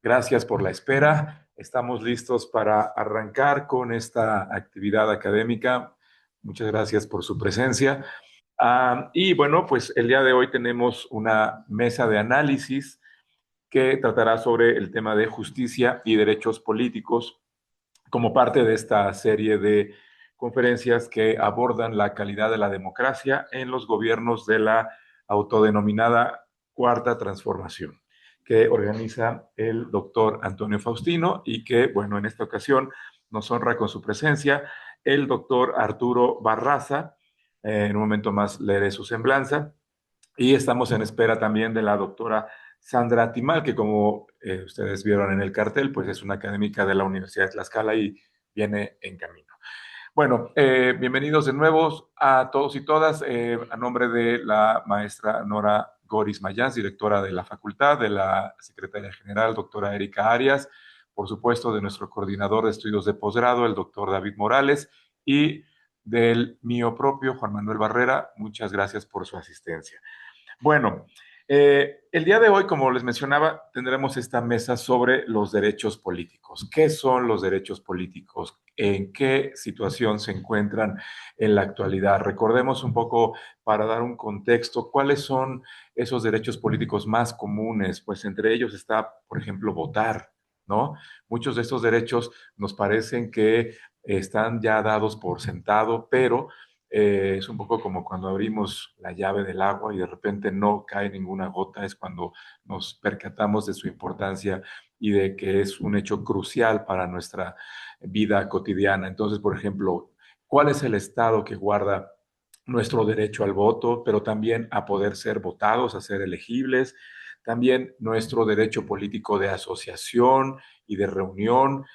Gracias por la espera. Estamos listos para arrancar con esta actividad académica. Muchas gracias por su presencia. Y bueno, pues el día de hoy tenemos una mesa de análisis que tratará sobre el tema de justicia y derechos políticos como parte de esta serie de conferencias que abordan la calidad de la democracia en los gobiernos de la autodenominada Cuarta Transformación, que organiza el doctor Antonio Faustino y que, bueno, en esta ocasión nos honra con su presencia el doctor Arturo Barraza. En un momento más leeré su semblanza. Y estamos en espera también de la doctora Sandra Timal, que como ustedes vieron en el cartel, pues es una académica de la Universidad de Tlaxcala y viene en camino. Bueno, bienvenidos de nuevo a todos y todas. A nombre de la maestra Nora Goris Mayans, directora de la facultad, de la secretaria general, doctora Erika Arias, por supuesto, de nuestro coordinador de estudios de posgrado, el doctor David Morales, y del mío propio, Juan Manuel Barrera. Muchas gracias por su asistencia. Bueno, el día de hoy, como les mencionaba, tendremos esta mesa sobre los derechos políticos. ¿Qué son los derechos políticos? ¿En qué situación se encuentran en la actualidad? Recordemos un poco, para dar un contexto, cuáles son esos derechos políticos más comunes. Pues entre ellos está, por ejemplo, votar, ¿no? Muchos de estos derechos nos parecen que están ya dados por sentado, pero es un poco como cuando abrimos la llave del agua y de repente no cae ninguna gota, es cuando nos percatamos de su importancia y de que es un hecho crucial para nuestra vida cotidiana. Entonces, por ejemplo, ¿cuál es el estado que guarda nuestro derecho al voto, pero también a poder ser votados, a ser elegibles? También nuestro derecho político de asociación y de reunión,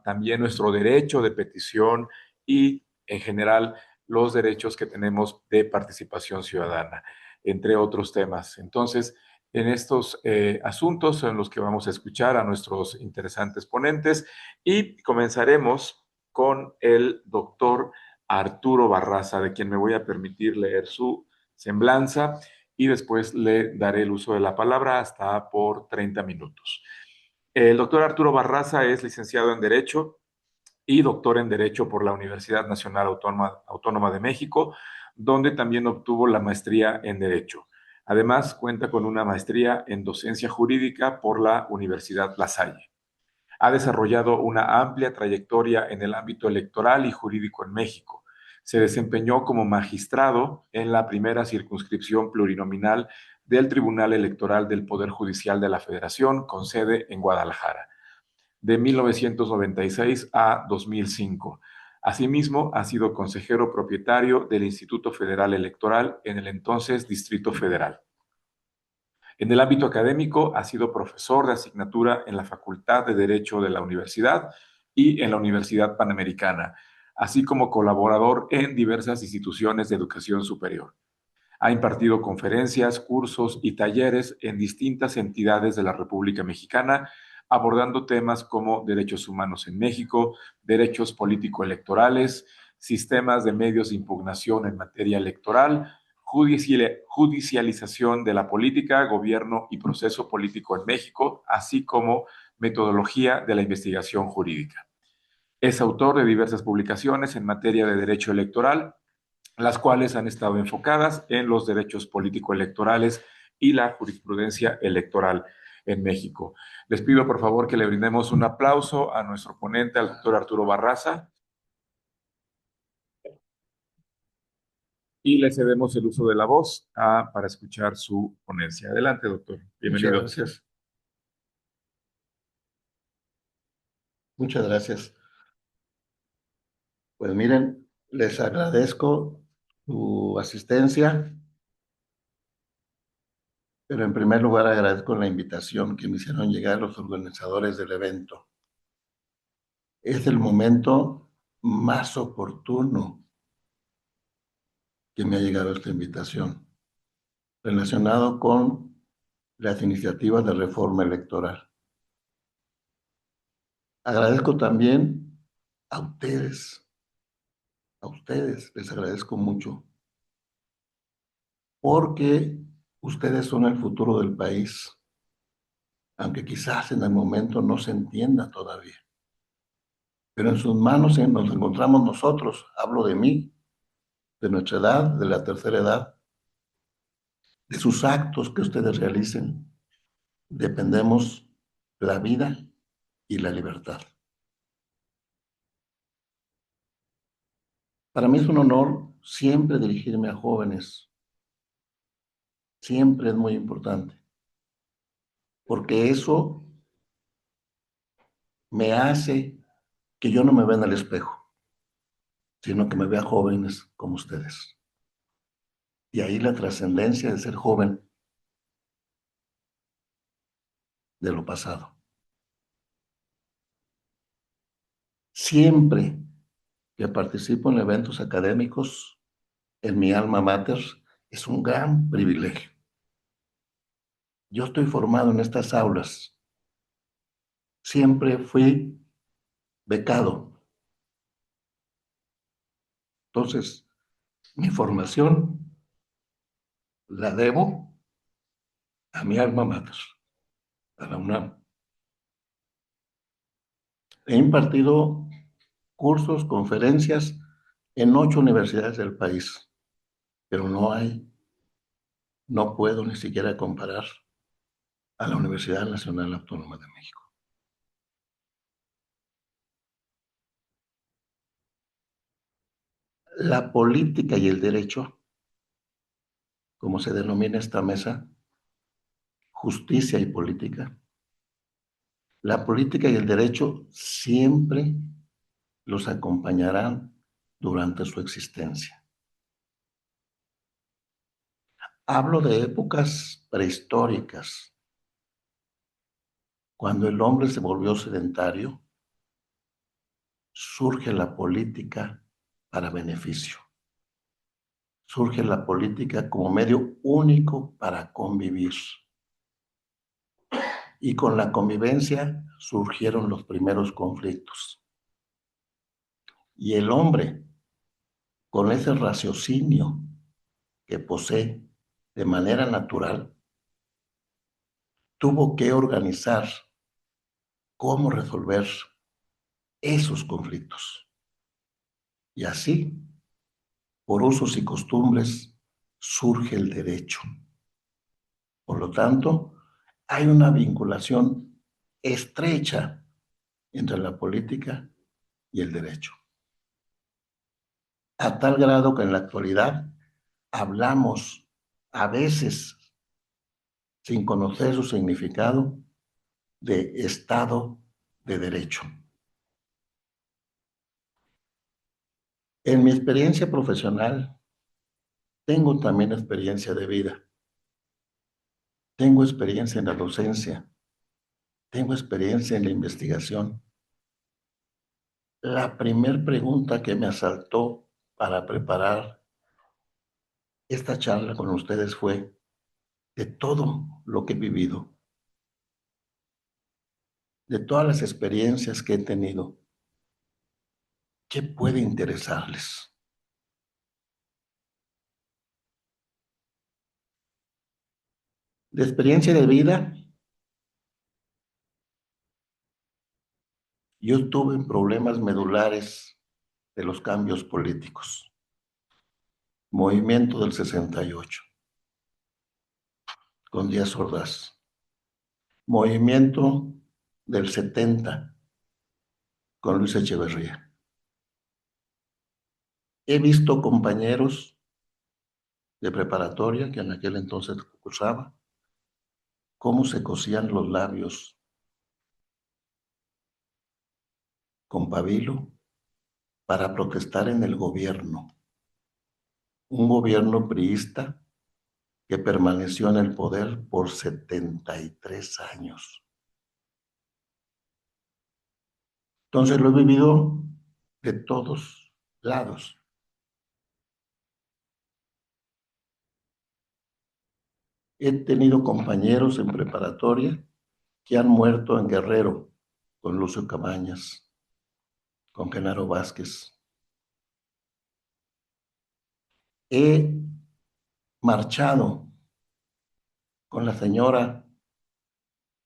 también nuestro derecho de petición y, en general, los derechos que tenemos de participación ciudadana, entre otros temas. Entonces, en estos asuntos son los que vamos a escuchar a nuestros interesantes ponentes y comenzaremos con el doctor Arturo Barraza, de quien me voy a permitir leer su semblanza y después le daré el uso de la palabra hasta por 30 minutos. El doctor Arturo Barraza es licenciado en Derecho y doctor en Derecho por la Universidad Nacional Autónoma de México, donde también obtuvo la maestría en Derecho. Además, cuenta con una maestría en Docencia Jurídica por la Universidad La Salle. Ha desarrollado una amplia trayectoria en el ámbito electoral y jurídico en México. Se desempeñó como magistrado en la primera circunscripción plurinominal del Tribunal Electoral del Poder Judicial de la Federación, con sede en Guadalajara, de 1996 a 2005. Asimismo, ha sido consejero propietario del Instituto Federal Electoral en el entonces Distrito Federal. En el ámbito académico, ha sido profesor de asignatura en la Facultad de Derecho de la Universidad y en la Universidad Panamericana, así como colaborador en diversas instituciones de educación superior. Ha impartido conferencias, cursos y talleres en distintas entidades de la República Mexicana, abordando temas como derechos humanos en México, derechos político-electorales, sistemas de medios de impugnación en materia electoral, judicialización de la política, gobierno y proceso político en México, así como metodología de la investigación jurídica. Es autor de diversas publicaciones en materia de derecho electoral, las cuales han estado enfocadas en los derechos político-electorales y la jurisprudencia electoral en México. Les pido por favor que le brindemos un aplauso a nuestro ponente, al doctor Arturo Barraza, y le cedemos el uso de la voz para escuchar su ponencia. Adelante, doctor. Muchas Bienvenido. gracias. Muchas gracias. Pues miren, les agradezco su asistencia, pero en primer lugar agradezco la invitación que me hicieron llegar los organizadores del evento. Es el momento más oportuno que me ha llegado esta invitación, relacionado con las iniciativas de reforma electoral. Agradezco también a ustedes les agradezco mucho, porque ustedes son el futuro del país. aunque quizás en el momento no se entienda todavía. Pero en sus manos nos encontramos nosotros, hablo de mí, de nuestra edad, de la tercera edad, de sus actos que ustedes realicen. Dependemos la vida y la libertad. Para mí es un honor siempre dirigirme a jóvenes. Siempre es muy importante, porque eso me hace que yo no me vea en el espejo, sino que me vea jóvenes como ustedes. Y ahí la trascendencia de ser joven de lo pasado. Siempre que participo en eventos académicos en mi alma mater, es un gran privilegio. Yo estoy formado en estas aulas. Siempre fui becado. Entonces, mi formación la debo a mi alma mater, a la UNAM. He impartido cursos, conferencias en 8 universidades del país, pero no puedo ni siquiera comparar a la Universidad Nacional Autónoma de México. La política y el derecho, como se denomina esta mesa, justicia y política, la política y el derecho siempre los acompañarán durante su existencia. Hablo de épocas prehistóricas, cuando el hombre se volvió sedentario, surge la política para beneficio. Surge la política como medio único para convivir. Y con la convivencia surgieron los primeros conflictos. Y el hombre, con ese raciocinio que posee de manera natural, tuvo que organizar cómo resolver esos conflictos. Y así, por usos y costumbres, surge el derecho. Por lo tanto, hay una vinculación estrecha entre la política y el derecho. A tal grado que en la actualidad hablamos a veces, sin conocer su significado, de Estado de Derecho. En mi experiencia profesional, tengo también experiencia de vida. Tengo experiencia en la docencia. Tengo experiencia en la investigación. La primera pregunta que me asaltó para preparar esta charla con ustedes fue de todo lo que he vivido, de todas las experiencias que he tenido. ¿Qué puede interesarles? De experiencia de vida, yo tuve problemas medulares de los cambios políticos. Movimiento del 68, con Díaz Ordaz. Movimiento del 70, con Luis Echeverría. He visto compañeros de preparatoria que en aquel entonces cursaba, cómo se cosían los labios con pabilo para protestar en el gobierno. Un gobierno priista que permaneció en el poder por 73 años. Entonces lo he vivido de todos lados. He tenido compañeros en preparatoria que han muerto en Guerrero, con Lucio Cabañas, con Genaro Vázquez. He marchado con la señora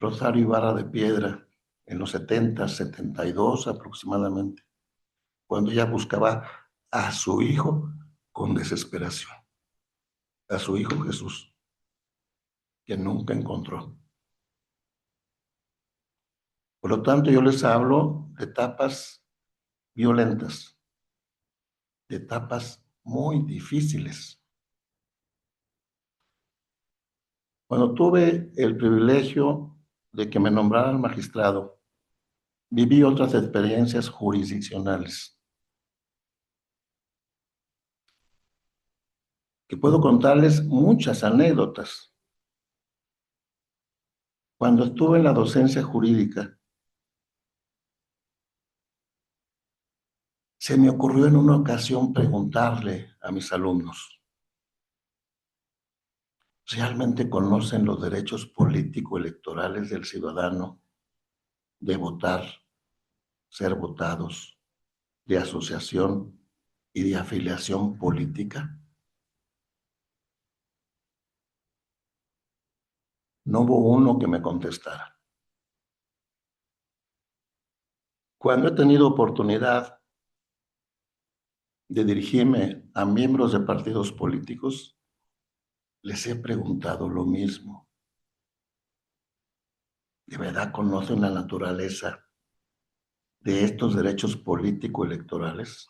Rosario Ibarra de Piedra, en los 70, 72 aproximadamente, cuando ella buscaba a su hijo con desesperación, a su hijo Jesús, que nunca encontró. Por lo tanto, yo les hablo de etapas violentas, de etapas muy difíciles. Cuando tuve el privilegio de que me nombraran magistrado, viví otras experiencias jurisdiccionales, que puedo contarles muchas anécdotas. Cuando estuve en la docencia jurídica, se me ocurrió en una ocasión preguntarle a mis alumnos, ¿realmente conocen los derechos político-electorales del ciudadano de votar, ser votados, de asociación y de afiliación política? No hubo uno que me contestara. Cuando he tenido oportunidad de dirigirme a miembros de partidos políticos, les he preguntado lo mismo. ¿De verdad conocen la naturaleza de estos derechos político-electorales?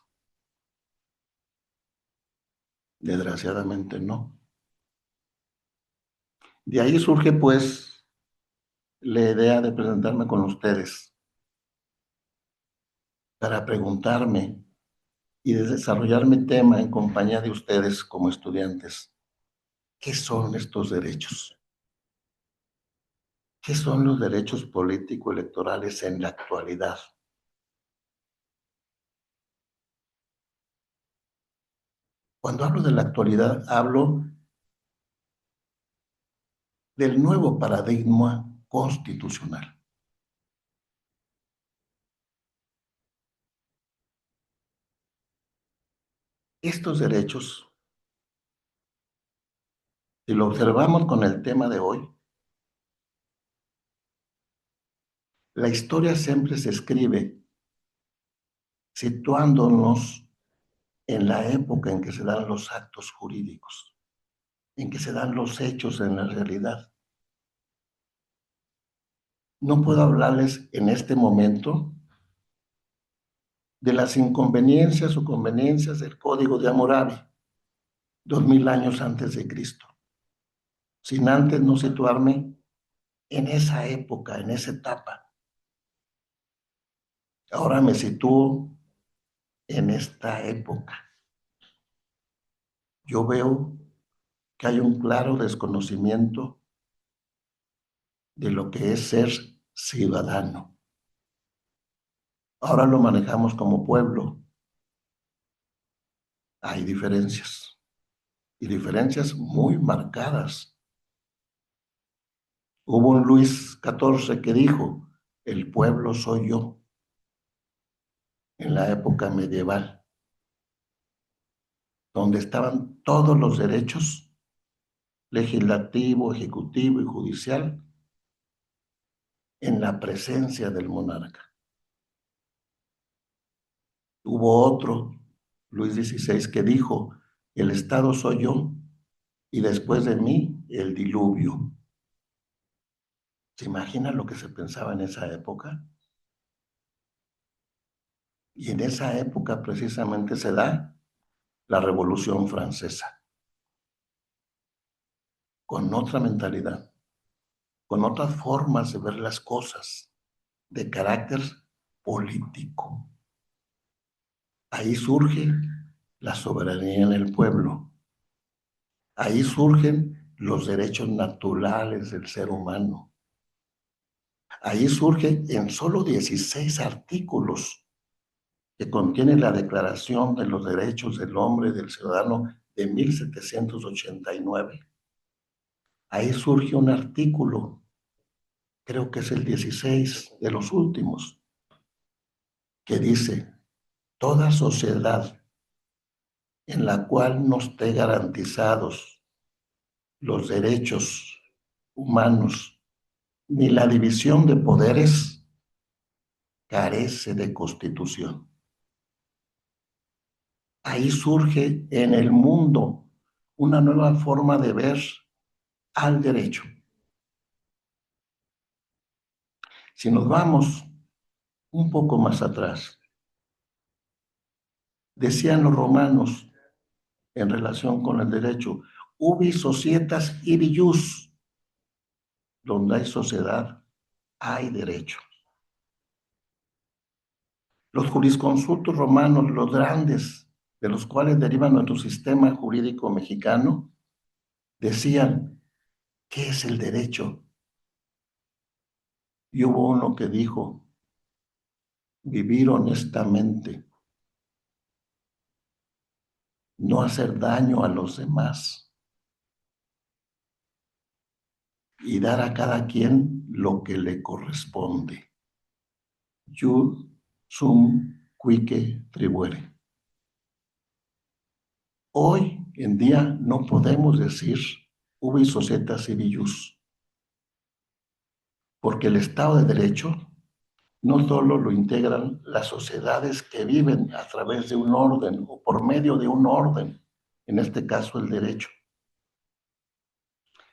Desgraciadamente no. De ahí surge, pues, la idea de presentarme con ustedes para preguntarme y de desarrollar mi tema en compañía de ustedes como estudiantes. ¿Qué son estos derechos? ¿Qué son los derechos político-electorales en la actualidad? Cuando hablo de la actualidad, hablo del nuevo paradigma constitucional. Estos derechos, si lo observamos con el tema de hoy, la historia siempre se escribe situándonos en la época en que se dan los actos jurídicos, en que se dan los hechos en la realidad. No puedo hablarles en este momento de las inconveniencias o conveniencias del Código de Hammurabi, 2000 años antes de Cristo, sin antes no situarme en esa época, en esa etapa. Ahora me sitúo en esta época. Yo veo que hay un claro desconocimiento de lo que es ser ciudadano. Ahora lo manejamos como pueblo. Hay diferencias, y diferencias muy marcadas. Hubo un Luis XIV que dijo, el pueblo soy yo, en la época medieval, donde estaban todos los derechos, legislativo, ejecutivo y judicial, en la presencia del monarca. Hubo otro, Luis XVI, que dijo, el Estado soy yo, y después de mí, el diluvio. ¿Se imagina lo que se pensaba en esa época? Y en esa época precisamente se da la Revolución Francesa, con otra mentalidad, con otras formas de ver las cosas, de carácter político. Ahí surge la soberanía en el pueblo. Ahí surgen los derechos naturales del ser humano. Ahí surge en solo 16 artículos que contiene la Declaración de los Derechos del Hombre y del Ciudadano de 1789. Ahí surge un artículo, creo que es el 16 de los últimos, que dice, toda sociedad en la cual no esté garantizados los derechos humanos ni la división de poderes carece de constitución. Ahí surge en el mundo una nueva forma de ver al derecho. Si nos vamos un poco más atrás, decían los romanos en relación con el derecho, ubi societas ibi jus, donde hay sociedad, hay derecho. Los jurisconsultos romanos, los grandes, de los cuales deriva nuestro sistema jurídico mexicano, decían, ¿qué es el derecho? Y hubo uno que dijo, vivir honestamente, no hacer daño a los demás y dar a cada quien lo que le corresponde. Jus sum cuique tribuere. Hoy en día no podemos decir ubi societas sibi jus, porque el Estado de Derecho no solo lo integran las sociedades que viven a través de un orden o por medio de un orden, en este caso el derecho,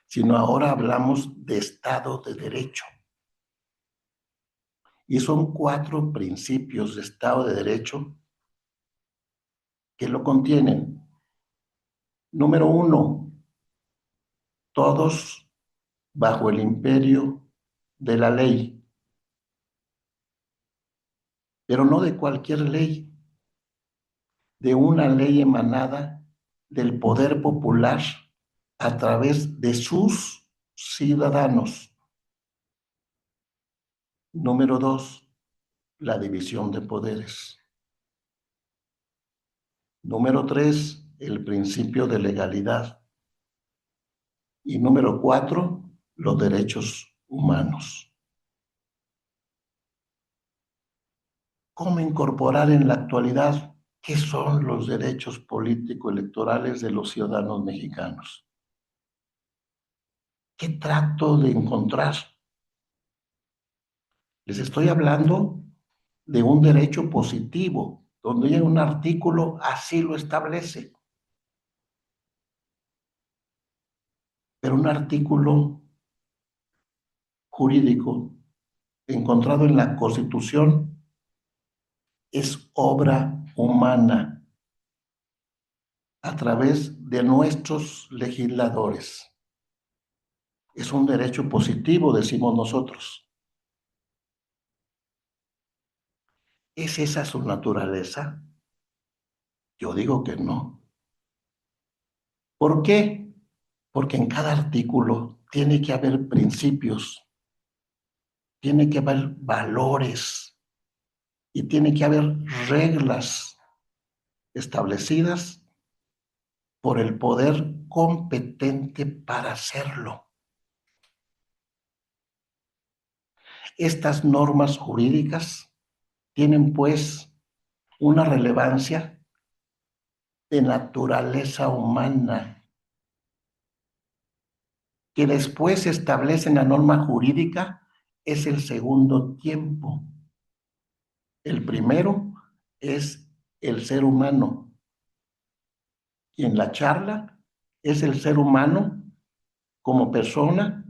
sino ahora hablamos de Estado de Derecho. Y son 4 principios de Estado de Derecho que lo contienen. Número 1, todos bajo el imperio de la ley, pero no de cualquier ley, de una ley emanada del poder popular a través de sus ciudadanos. Número 2, la división de poderes. Número 3, el principio de legalidad. Y número 4, los derechos humanos. ¿Cómo incorporar en la actualidad qué son los derechos político-electorales de los ciudadanos mexicanos? ¿Qué trato de encontrar? Les estoy hablando de un derecho positivo, donde hay un artículo así lo establece. Pero un artículo jurídico encontrado en la Constitución es obra humana a través de nuestros legisladores. Es un derecho positivo, decimos nosotros. ¿Es esa su naturaleza? Yo digo que no. ¿Por qué? Porque en cada artículo tiene que haber principios, tiene que haber valores y tiene que haber reglas establecidas por el poder competente para hacerlo. Estas normas jurídicas tienen, pues, una relevancia de naturaleza humana que después se establece en la norma jurídica es el segundo tiempo. El primero es el ser humano y en la charla es el ser humano como persona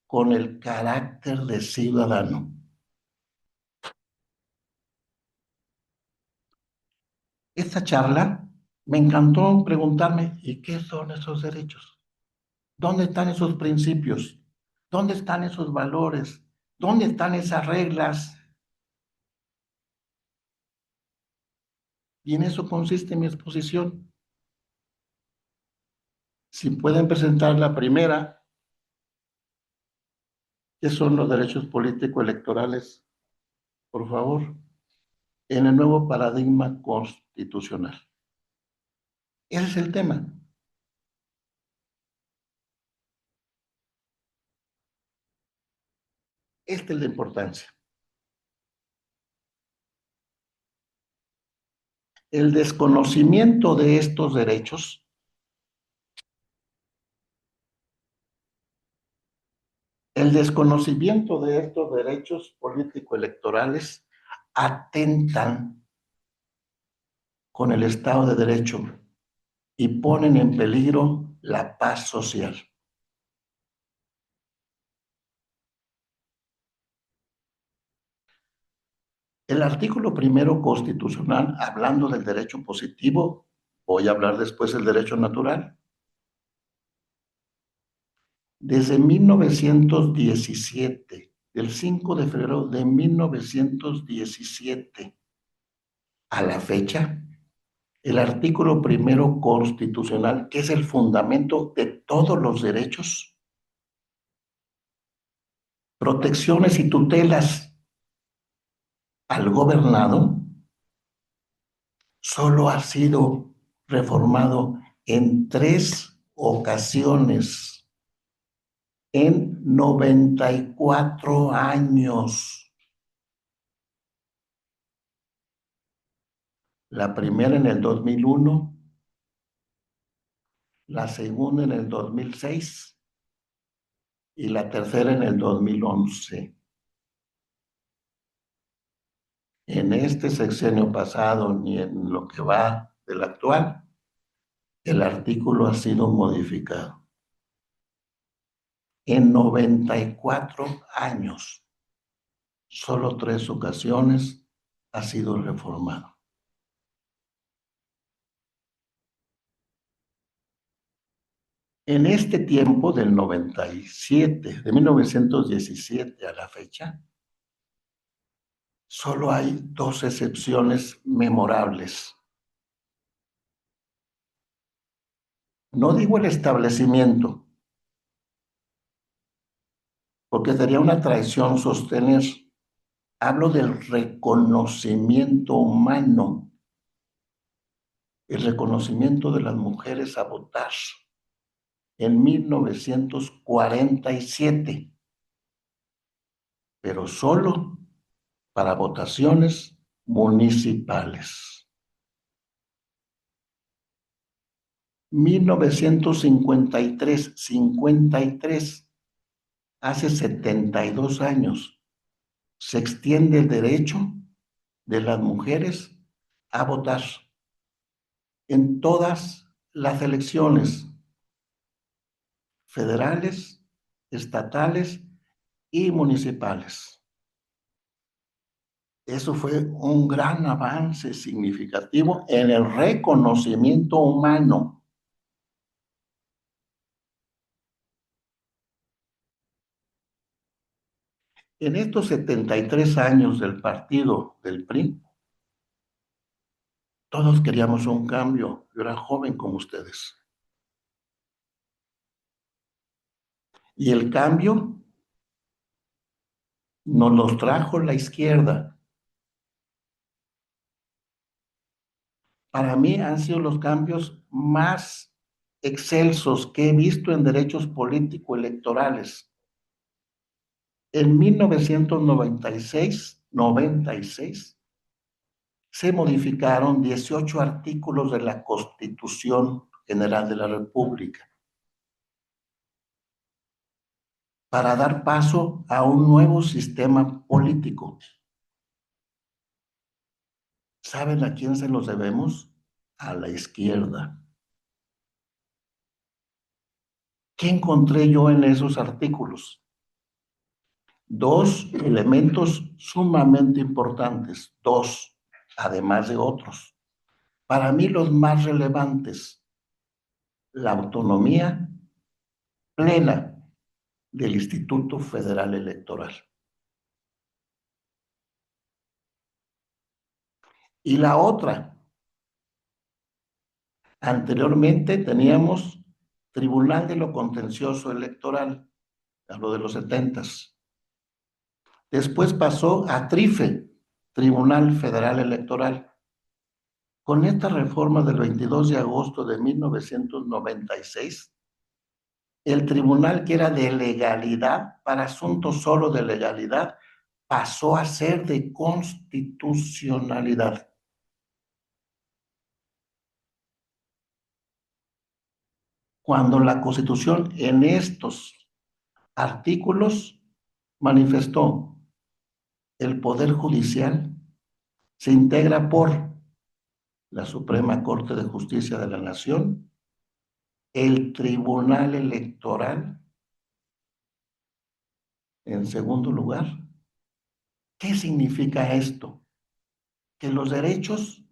con el carácter de ciudadano. Esta charla me encantó preguntarme, ¿y qué son esos derechos? ¿Dónde están esos principios? ¿Dónde están esos valores? ¿Dónde están esas reglas? Y en eso consiste mi exposición. Si pueden presentar la primera, ¿qué son los derechos político-electorales? Por favor, en el nuevo paradigma constitucional. Ese es el tema. Esta es la importancia. El desconocimiento de estos derechos El desconocimiento de estos derechos político-electorales atentan con el Estado de Derecho y ponen en peligro la paz social. El artículo primero constitucional, hablando del derecho positivo, voy a hablar después del derecho natural. Desde 1917, el 5 de febrero de 1917 a la fecha, el artículo primero constitucional, que es el fundamento de todos los derechos, protecciones y tutelas al gobernado, solo ha sido reformado en 3 ocasiones, en 94 años. La primera en el 2001, la segunda en el 2006 y la tercera en el 2011. En este sexenio pasado ni en lo que va del actual, el artículo ha sido modificado. En 94 años, solo 3 ocasiones ha sido reformado. En este tiempo del 97, de 1917 a la fecha, solo hay 2 excepciones memorables. No digo el establecimiento, porque sería una traición sostener. Hablo del reconocimiento humano, el reconocimiento de las mujeres a votar en 1947, pero solo para votaciones municipales. 1953, hace 72 años, se extiende el derecho de las mujeres a votar en todas las elecciones federales, estatales y municipales. Eso fue un gran avance significativo en el reconocimiento humano. En estos 73 años del partido del PRI, todos queríamos un cambio. Yo era joven como ustedes. Y el cambio nos los trajo la izquierda. Para mí han sido los cambios más excelsos que he visto en derechos político-electorales. En 1996, se modificaron 18 artículos de la Constitución General de la República para dar paso a un nuevo sistema político. ¿Saben a quién se los debemos? A la izquierda. ¿Qué encontré yo en esos artículos? 2 elementos sumamente importantes, 2, además de otros. Para mí los más relevantes, la autonomía plena del Instituto Federal Electoral. Y la otra, anteriormente teníamos Tribunal de lo Contencioso Electoral, hablo de los 70s. Después pasó a TRIFE, Tribunal Federal Electoral. Con esta reforma del 22 de agosto de 1996, el tribunal que era de legalidad, para asuntos solo de legalidad, pasó a ser de constitucionalidad. Cuando la Constitución en estos artículos manifestó: el Poder Judicial se integra por la Suprema Corte de Justicia de la Nación, el Tribunal Electoral, en segundo lugar. ¿Qué significa esto? Que los derechos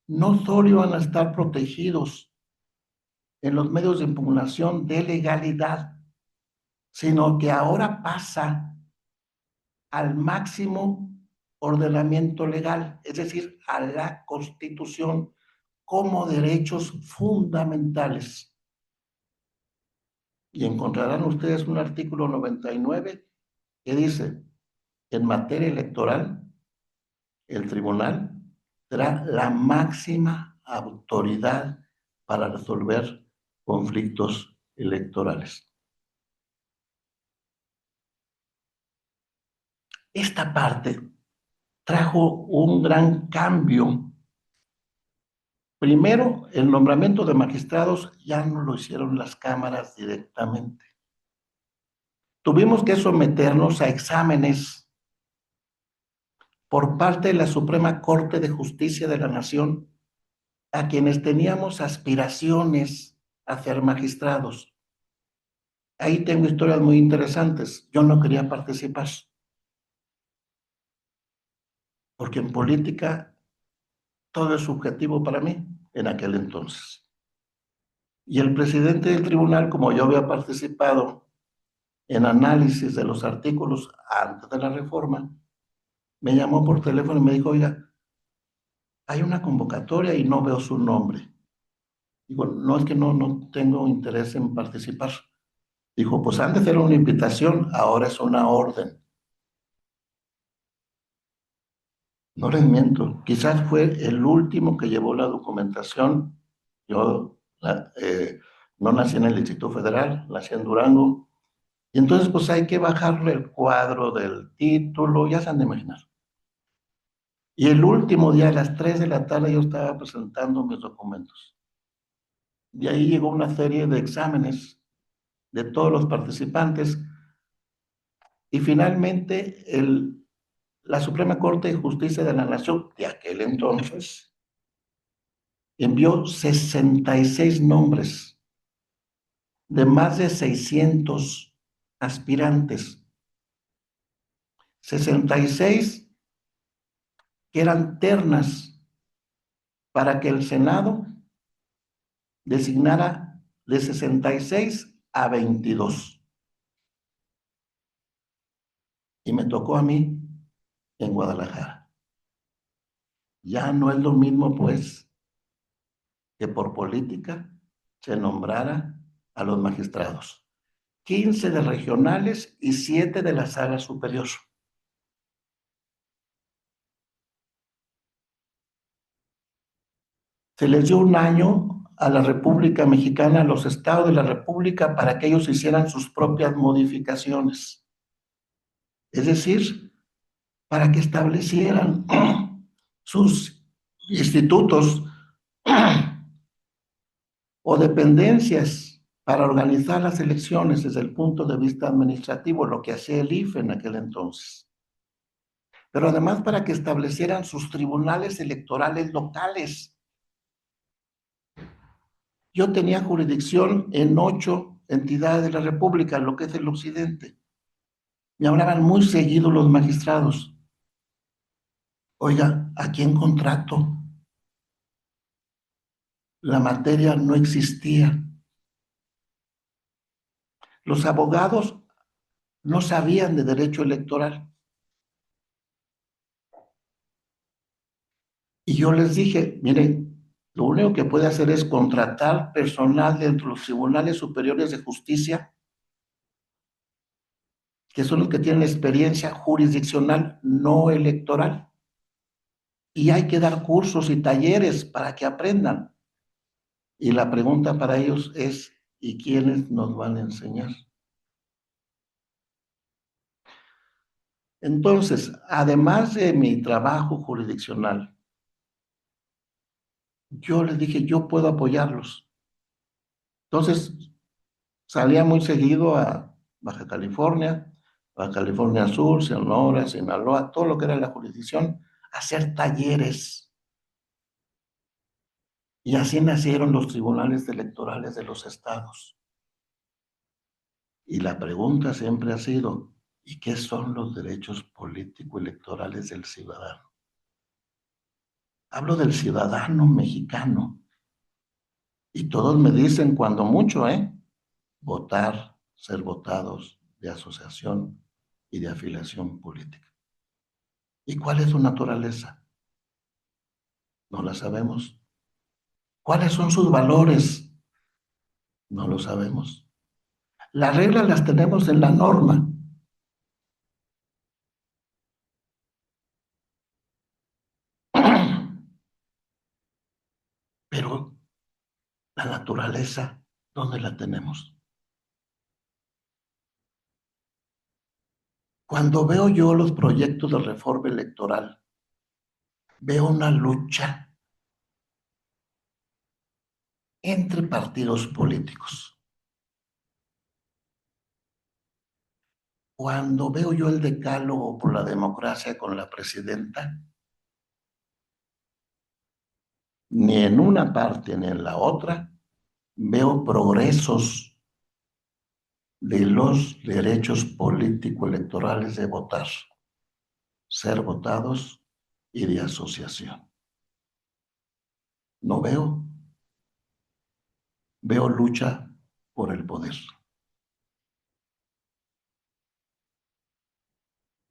no solo iban a estar protegidos en los medios de impugnación de legalidad, sino que ahora pasa al máximo ordenamiento legal, es decir, a la Constitución como derechos fundamentales. Y encontrarán ustedes un artículo 99 que dice: en materia electoral, el tribunal será la máxima autoridad para resolver conflictos electorales. Esta parte trajo un gran cambio. Primero, el nombramiento de magistrados ya no lo hicieron las cámaras directamente. Tuvimos que someternos a exámenes por parte de la Suprema Corte de Justicia de la Nación a quienes teníamos aspiraciones a ser magistrados. Ahí tengo historias muy interesantes. Yo no quería participar, porque en política todo es subjetivo para mí en aquel entonces. Y el presidente del tribunal, como yo había participado en análisis de los artículos antes de la reforma, me llamó por teléfono y me dijo: oiga, hay una convocatoria y no veo su nombre. Digo: no, es que no tengo interés en participar. Dijo: pues han de hacer una invitación, ahora es una orden. No les miento, quizás fue el último que llevó la documentación. Yo no nací en el Distrito Federal, nací en Durango. Y entonces pues hay que bajarle el cuadro del título, ya se han de imaginar. Y el último día, a las 3 de la tarde, yo estaba presentando mis documentos. De ahí llegó una serie de exámenes de todos los participantes y finalmente la Suprema Corte de Justicia de la Nación de aquel entonces envió 66 nombres de más de 600 aspirantes, 66 que eran ternas para que el Senado designara de 66 a 22. Y me tocó a mí en Guadalajara. Ya no es lo mismo, pues, que por política se nombrara a los magistrados. 15 de regionales y 7 de la sala superior. Se les dio un año a la República Mexicana, a los estados de la República, para que ellos hicieran sus propias modificaciones. Es decir, para que establecieran sus institutos o dependencias para organizar las elecciones desde el punto de vista administrativo, lo que hacía el IFE en aquel entonces. Pero además para que establecieran sus tribunales electorales locales. Yo tenía jurisdicción en 8 entidades de la República, lo que es el occidente. Me hablaban muy seguido los magistrados. Oiga, ¿a quién contrato? La materia no existía. Los abogados no sabían de derecho electoral. Y yo les dije: miren, lo único que puede hacer es contratar personal dentro de los tribunales superiores de justicia, que son los que tienen experiencia jurisdiccional, no electoral. Y hay que dar cursos y talleres para que aprendan. Y la pregunta para ellos es: ¿y quiénes nos van a enseñar? Entonces, además de mi trabajo jurisdiccional, yo les dije: yo puedo apoyarlos. Entonces, salía muy seguido a Baja California, Baja California Sur, Sonora, Sinaloa, todo lo que era la jurisdicción, a hacer talleres. Y así nacieron los tribunales electorales de los estados. Y la pregunta siempre ha sido, ¿y qué son los derechos político-electorales del ciudadano? Hablo del ciudadano mexicano. Y todos me dicen, cuando mucho, votar, ser votados de asociación y de afiliación política. ¿Y cuál es su naturaleza? No la sabemos. ¿Cuáles son sus valores? No lo sabemos. Las reglas las tenemos en la norma. Pero la naturaleza, ¿dónde la tenemos? Cuando veo yo los proyectos de reforma electoral, veo una lucha entre partidos políticos. Cuando veo yo el decálogo por la democracia con la presidenta, ni en una parte ni en la otra veo progresos de los derechos político-electorales de votar, ser votados y de asociación. No veo, veo lucha por el poder.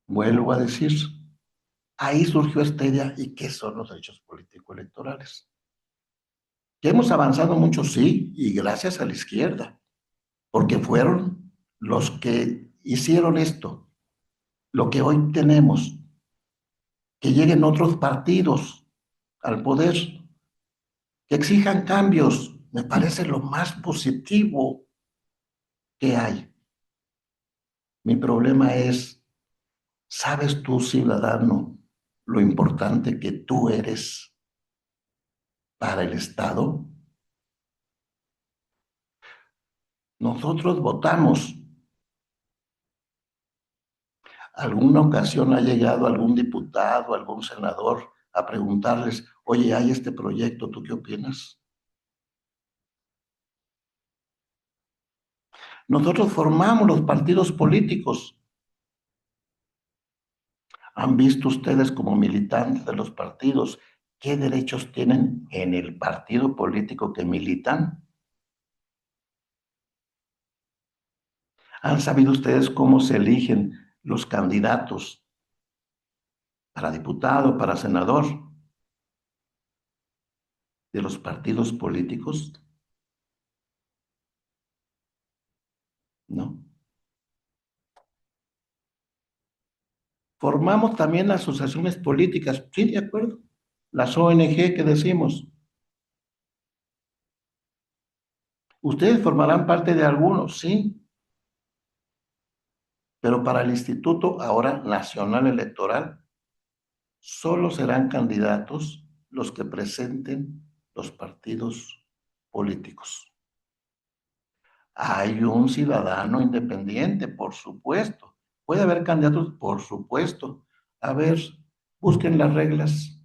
Vuelvo a decir, ahí surgió esta idea. ¿Y qué son los derechos político-electorales? Que hemos avanzado mucho, sí, y gracias a la izquierda, porque fueron los que hicieron esto, lo que hoy tenemos, que lleguen otros partidos al poder, que exijan cambios, me parece lo más positivo que hay. Mi problema es, ¿sabes tú, ciudadano, lo importante que tú eres para el Estado? Nosotros votamos. ¿Alguna ocasión ha llegado algún diputado, algún senador a preguntarles, oye, hay este proyecto, ¿tú qué opinas? Nosotros formamos los partidos políticos. ¿Han visto ustedes como militantes de los partidos qué derechos tienen en el partido político que militan? ¿Han sabido ustedes cómo se eligen los candidatos para diputado, para senador de los partidos políticos? No. Formamos también las asociaciones políticas, sí, de acuerdo. Las ONG que decimos. Ustedes formarán parte de algunos, sí, pero para el Instituto ahora Nacional Electoral solo serán candidatos los que presenten los partidos políticos. Hay un ciudadano independiente, por supuesto. Puede haber candidatos, por supuesto. A ver, busquen las reglas.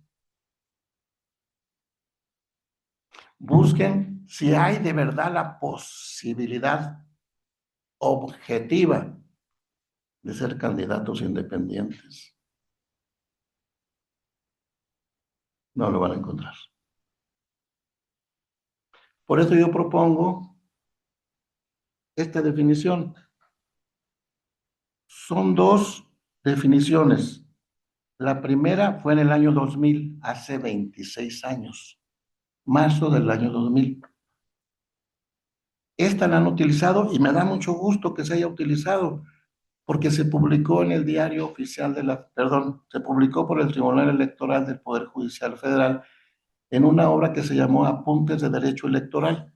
Busquen si hay de verdad la posibilidad objetiva de ser candidatos independientes. No lo van a encontrar. Por eso yo propongo esta definición. Son dos definiciones. La primera fue en el año 2000, hace 26 años, marzo del año 2000. Esta la han utilizado y me da mucho gusto que se haya utilizado porque se publicó en el Diario Oficial se publicó por el Tribunal Electoral del Poder Judicial Federal en una obra que se llamó Apuntes de Derecho Electoral.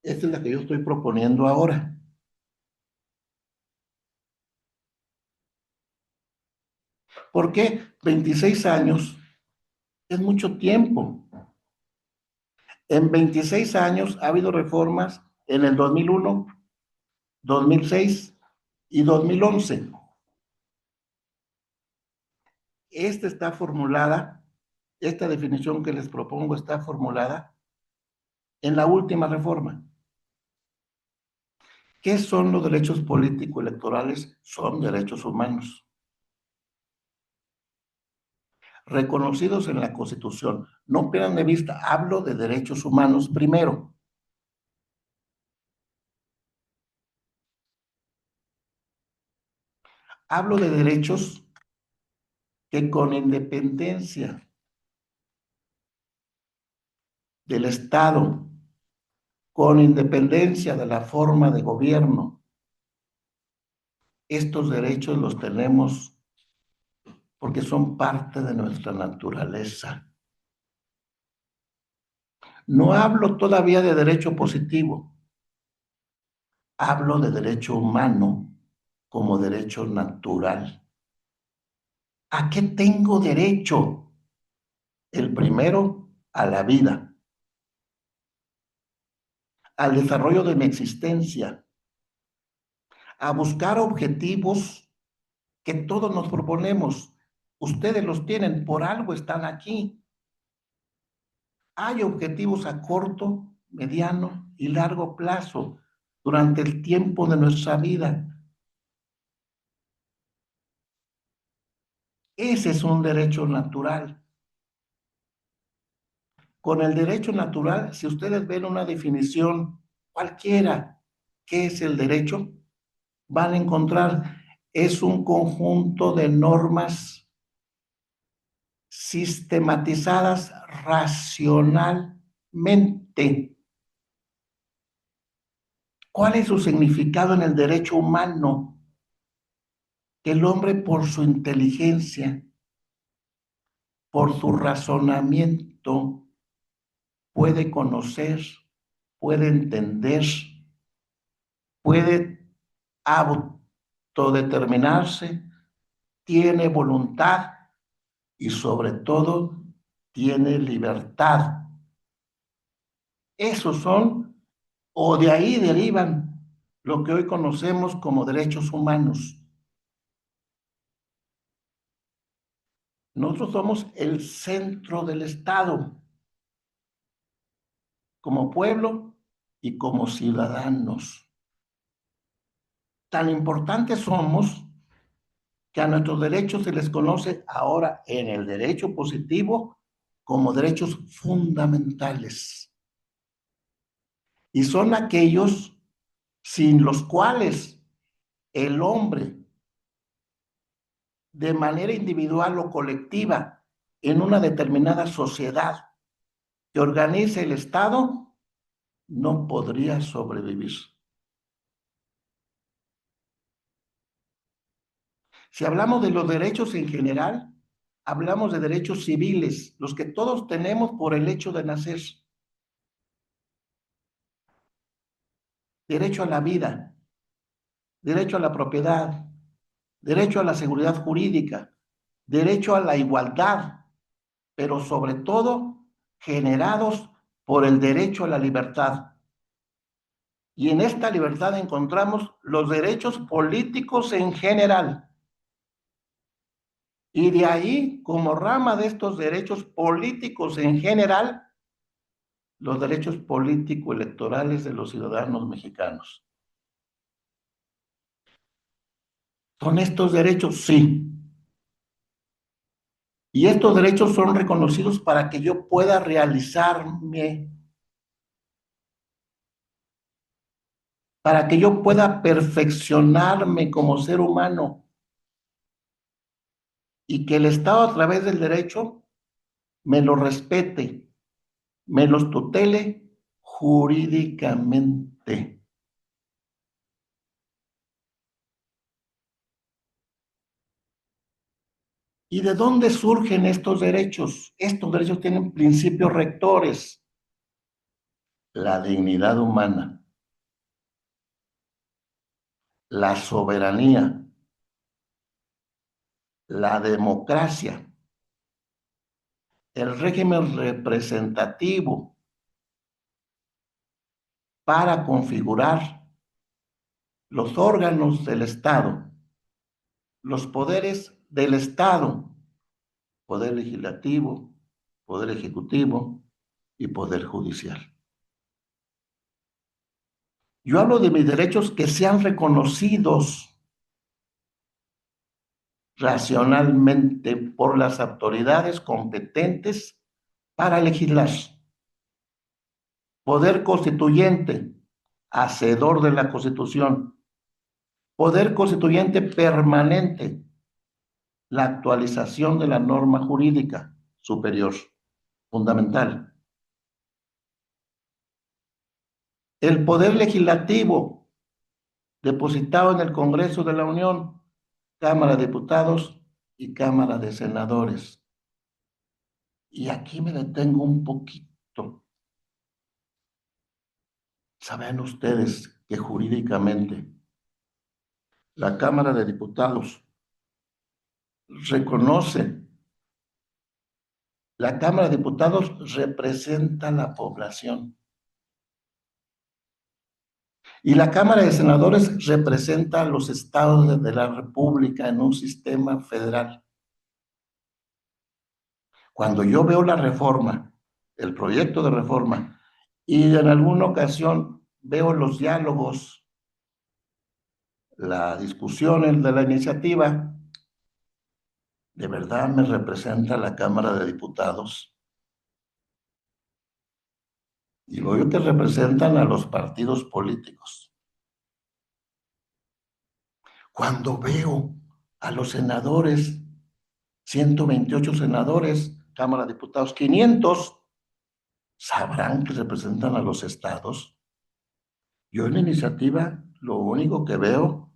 Esta es la que yo estoy proponiendo ahora. ¿Por qué? 26 años es mucho tiempo. En 26 años ha habido reformas en el 2001, 2006 y 2011. Está formulada, esta definición que les propongo está formulada en la última reforma. ¿Qué son los derechos político-electorales? Son derechos humanos, reconocidos en la Constitución. No pierdan de vista, hablo de derechos humanos primero. Hablo de derechos que con independencia del Estado, con independencia de la forma de gobierno, estos derechos los tenemos porque son parte de nuestra naturaleza. No hablo todavía de derecho positivo, hablo de derecho humano como derecho natural. ¿A qué tengo derecho? El primero, a la vida, al desarrollo de mi existencia, a buscar objetivos que todos nos proponemos. Ustedes los tienen, por algo están aquí. Hay objetivos a corto, mediano y largo plazo durante el tiempo de nuestra vida. Ese es un derecho natural. Con el derecho natural, si ustedes ven una definición cualquiera, ¿qué es el derecho? Van a encontrar, es un conjunto de normas sistematizadas racionalmente. ¿Cuál es su significado en el derecho humano? Que el hombre por su inteligencia, por su razonamiento, puede conocer, puede entender, puede autodeterminarse, tiene voluntad y sobre todo tiene libertad. Esos son, o de ahí derivan lo que hoy conocemos como derechos humanos. Nosotros somos el centro del Estado, como pueblo y como ciudadanos. Tan importantes somos que a nuestros derechos se les conoce ahora en el derecho positivo como derechos fundamentales. Y son aquellos sin los cuales el hombre, de manera individual o colectiva, en una determinada sociedad que organice el Estado, no podría sobrevivir. Si hablamos de los derechos en general, hablamos de derechos civiles, los que todos tenemos por el hecho de nacer. Derecho a la vida, derecho a la propiedad, derecho a la seguridad jurídica, derecho a la igualdad, pero sobre todo generados por el derecho a la libertad. Y en esta libertad encontramos los derechos políticos en general. Y de ahí, como rama de estos derechos políticos en general, los derechos político-electorales de los ciudadanos mexicanos. ¿Son estos derechos? Sí. Y estos derechos son reconocidos para que yo pueda realizarme, para que yo pueda perfeccionarme como ser humano y que el Estado a través del derecho me lo respete, me los tutele jurídicamente. ¿Y de dónde surgen estos derechos? Estos derechos tienen principios rectores: la dignidad humana, la soberanía, la democracia, el régimen representativo, para configurar los órganos del Estado, los poderes del Estado, poder legislativo, poder ejecutivo y poder judicial. Yo hablo de mis derechos que sean reconocidos racionalmente por las autoridades competentes para legislar. Poder constituyente, hacedor de la Constitución. Poder constituyente permanente, la actualización de la norma jurídica superior, fundamental. El poder legislativo, depositado en el Congreso de la Unión, Cámara de Diputados y Cámara de Senadores. Y aquí me detengo un poquito. ¿Saben ustedes que jurídicamente la Cámara de Diputados reconoce, la Cámara de Diputados representa a la población y la Cámara de Senadores representa a los estados de la República en un sistema federal? Cuando yo veo la reforma, el proyecto de reforma, y en alguna ocasión veo los diálogos, la discusión de la iniciativa, ¿de verdad me representa la Cámara de Diputados? Y luego que representan a los partidos políticos. Cuando veo a los senadores, 128 senadores, Cámara de Diputados, 500, ¿sabrán que representan a los estados? Yo en la iniciativa lo único que veo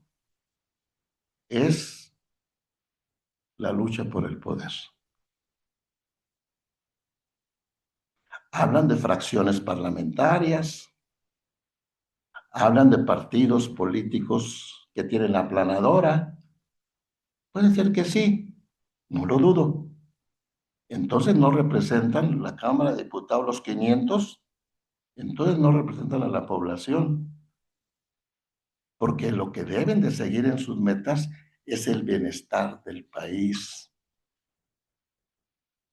es la lucha por el poder. Hablan de fracciones parlamentarias, hablan de partidos políticos que tienen la aplanadora. Puede ser que sí, no lo dudo. Entonces no representan la Cámara de Diputados los 500, entonces no representan a la población, porque lo que deben de seguir en sus metas es el bienestar del país,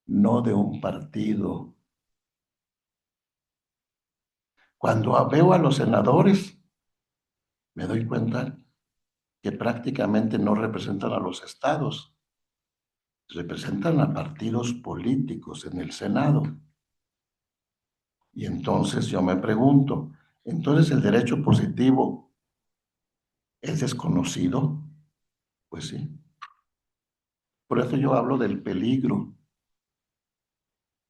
no de un partido. Cuando veo a los senadores, me doy cuenta que prácticamente no representan a los estados, representan a partidos políticos en el Senado. Y entonces yo me pregunto, ¿entonces el derecho positivo es desconocido? Pues sí. Por eso yo hablo del peligro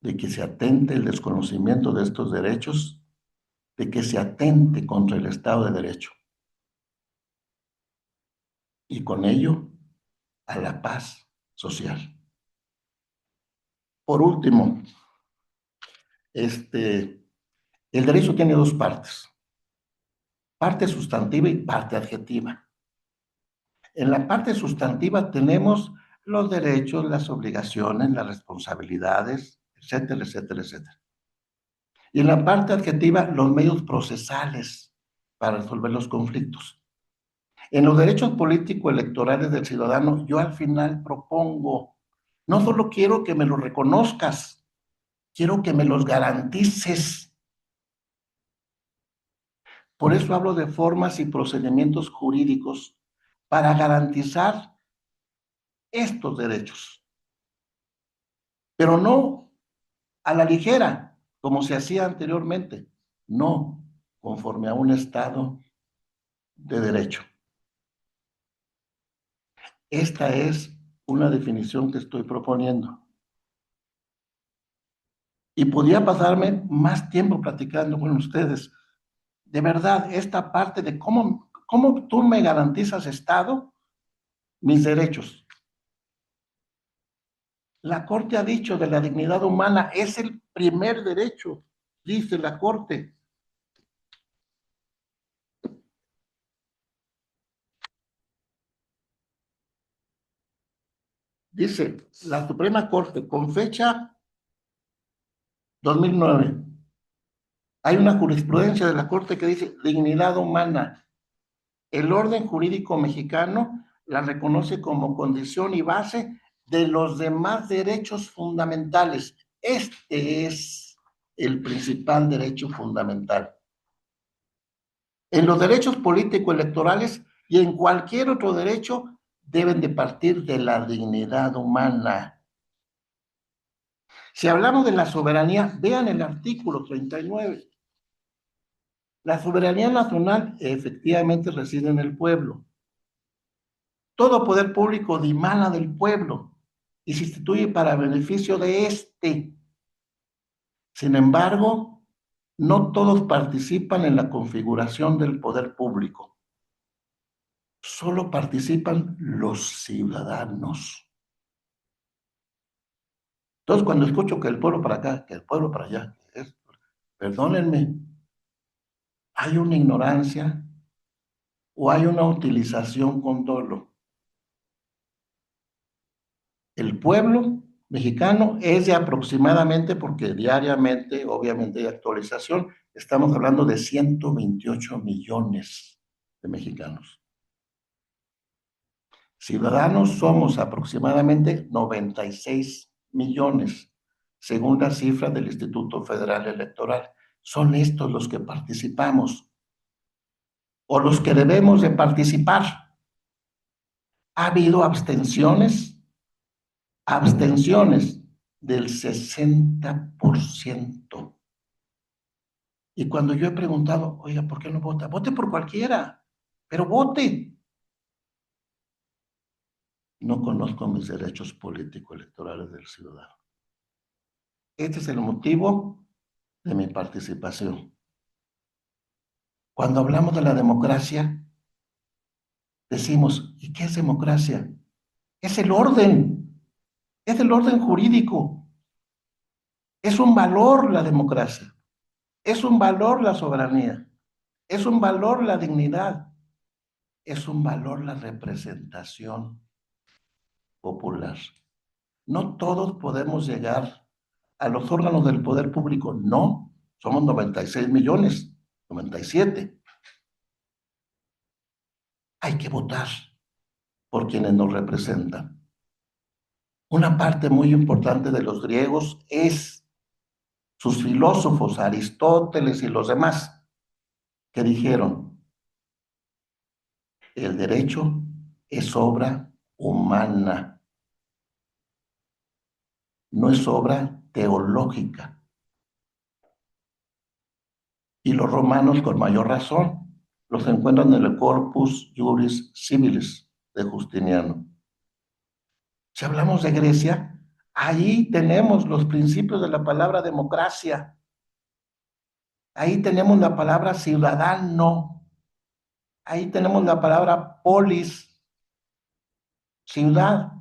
de que se atente el desconocimiento de estos derechos, de que se atente contra el Estado de Derecho y con ello a la paz social. Por último, el derecho tiene dos partes, parte sustantiva y parte adjetiva. En la parte sustantiva tenemos los derechos, las obligaciones, las responsabilidades, etcétera, etcétera, etcétera. Y en la parte adjetiva, los medios procesales para resolver los conflictos. En los derechos políticos electorales del ciudadano, yo al final propongo, no solo quiero que me los reconozcas, quiero que me los garantices. Por eso hablo de formas y procedimientos jurídicos para garantizar estos derechos, pero no a la ligera, como se hacía anteriormente, no conforme a un Estado de derecho. Esta es una definición que estoy proponiendo. Y podía pasarme más tiempo platicando con ustedes. De verdad, esta parte de cómo tú me garantizas, Estado, mis derechos. La Corte ha dicho de la dignidad humana, es el primer derecho, dice la Corte. Dice la Suprema Corte, con fecha 2009, Hay una jurisprudencia de la Corte que dice dignidad humana. El orden jurídico mexicano la reconoce como condición y base de los demás derechos fundamentales. Este es el principal derecho fundamental. En los derechos político-electorales y en cualquier otro derecho deben de partir de la dignidad humana. Si hablamos de la soberanía, vean el artículo 39. La soberanía nacional efectivamente reside en el pueblo. Todo poder público dimana del pueblo y se instituye para beneficio de éste. Sin embargo, no todos participan en la configuración del poder público. Solo participan los ciudadanos. Entonces, cuando escucho que el pueblo para acá, que el pueblo para allá, perdónenme, hay una ignorancia o hay una utilización con dolo. El pueblo mexicano es de aproximadamente, porque diariamente, obviamente hay actualización, estamos hablando de 128 millones de mexicanos. Ciudadanos somos aproximadamente 96 millones, según las cifras del Instituto Federal Electoral. Son estos los que participamos o los que debemos de participar. Ha habido abstenciones del 60%. Y cuando yo he preguntado, oiga, ¿por qué no vota? Vote por cualquiera, pero vote. No conozco mis derechos político-electorales del ciudadano. Este es el motivo de mi participación. Cuando hablamos de la democracia, decimos, ¿y qué es democracia? Es el orden jurídico. Es un valor la democracia, es un valor la soberanía, es un valor la dignidad, es un valor la representación popular. No todos podemos llegar a los órganos del poder público, no, somos 96 millones, 97. Hay que votar por quienes nos representan. Una parte muy importante de los griegos es sus filósofos, Aristóteles y los demás, que dijeron, el derecho es obra humana, no es obra teológica. Y los romanos, con mayor razón, los encuentran en el Corpus Juris Civilis de Justiniano. Si hablamos de Grecia, ahí tenemos los principios de la palabra democracia. Ahí tenemos la palabra ciudadano. Ahí tenemos la palabra polis, ciudad.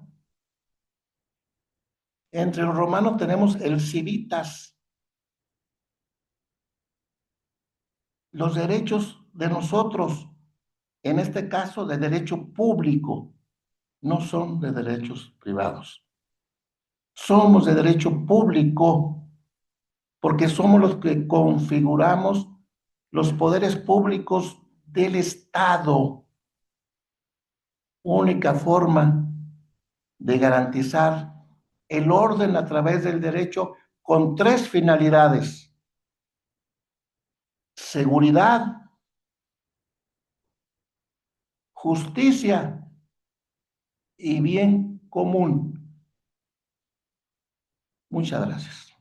Entre los romanos tenemos el civitas. Los derechos de nosotros, en este caso de derecho público, no son de derechos privados. Somos de derecho público porque somos los que configuramos los poderes públicos del Estado. Única forma de garantizar el orden a través del derecho con tres finalidades: seguridad, justicia y bien común. Muchas gracias.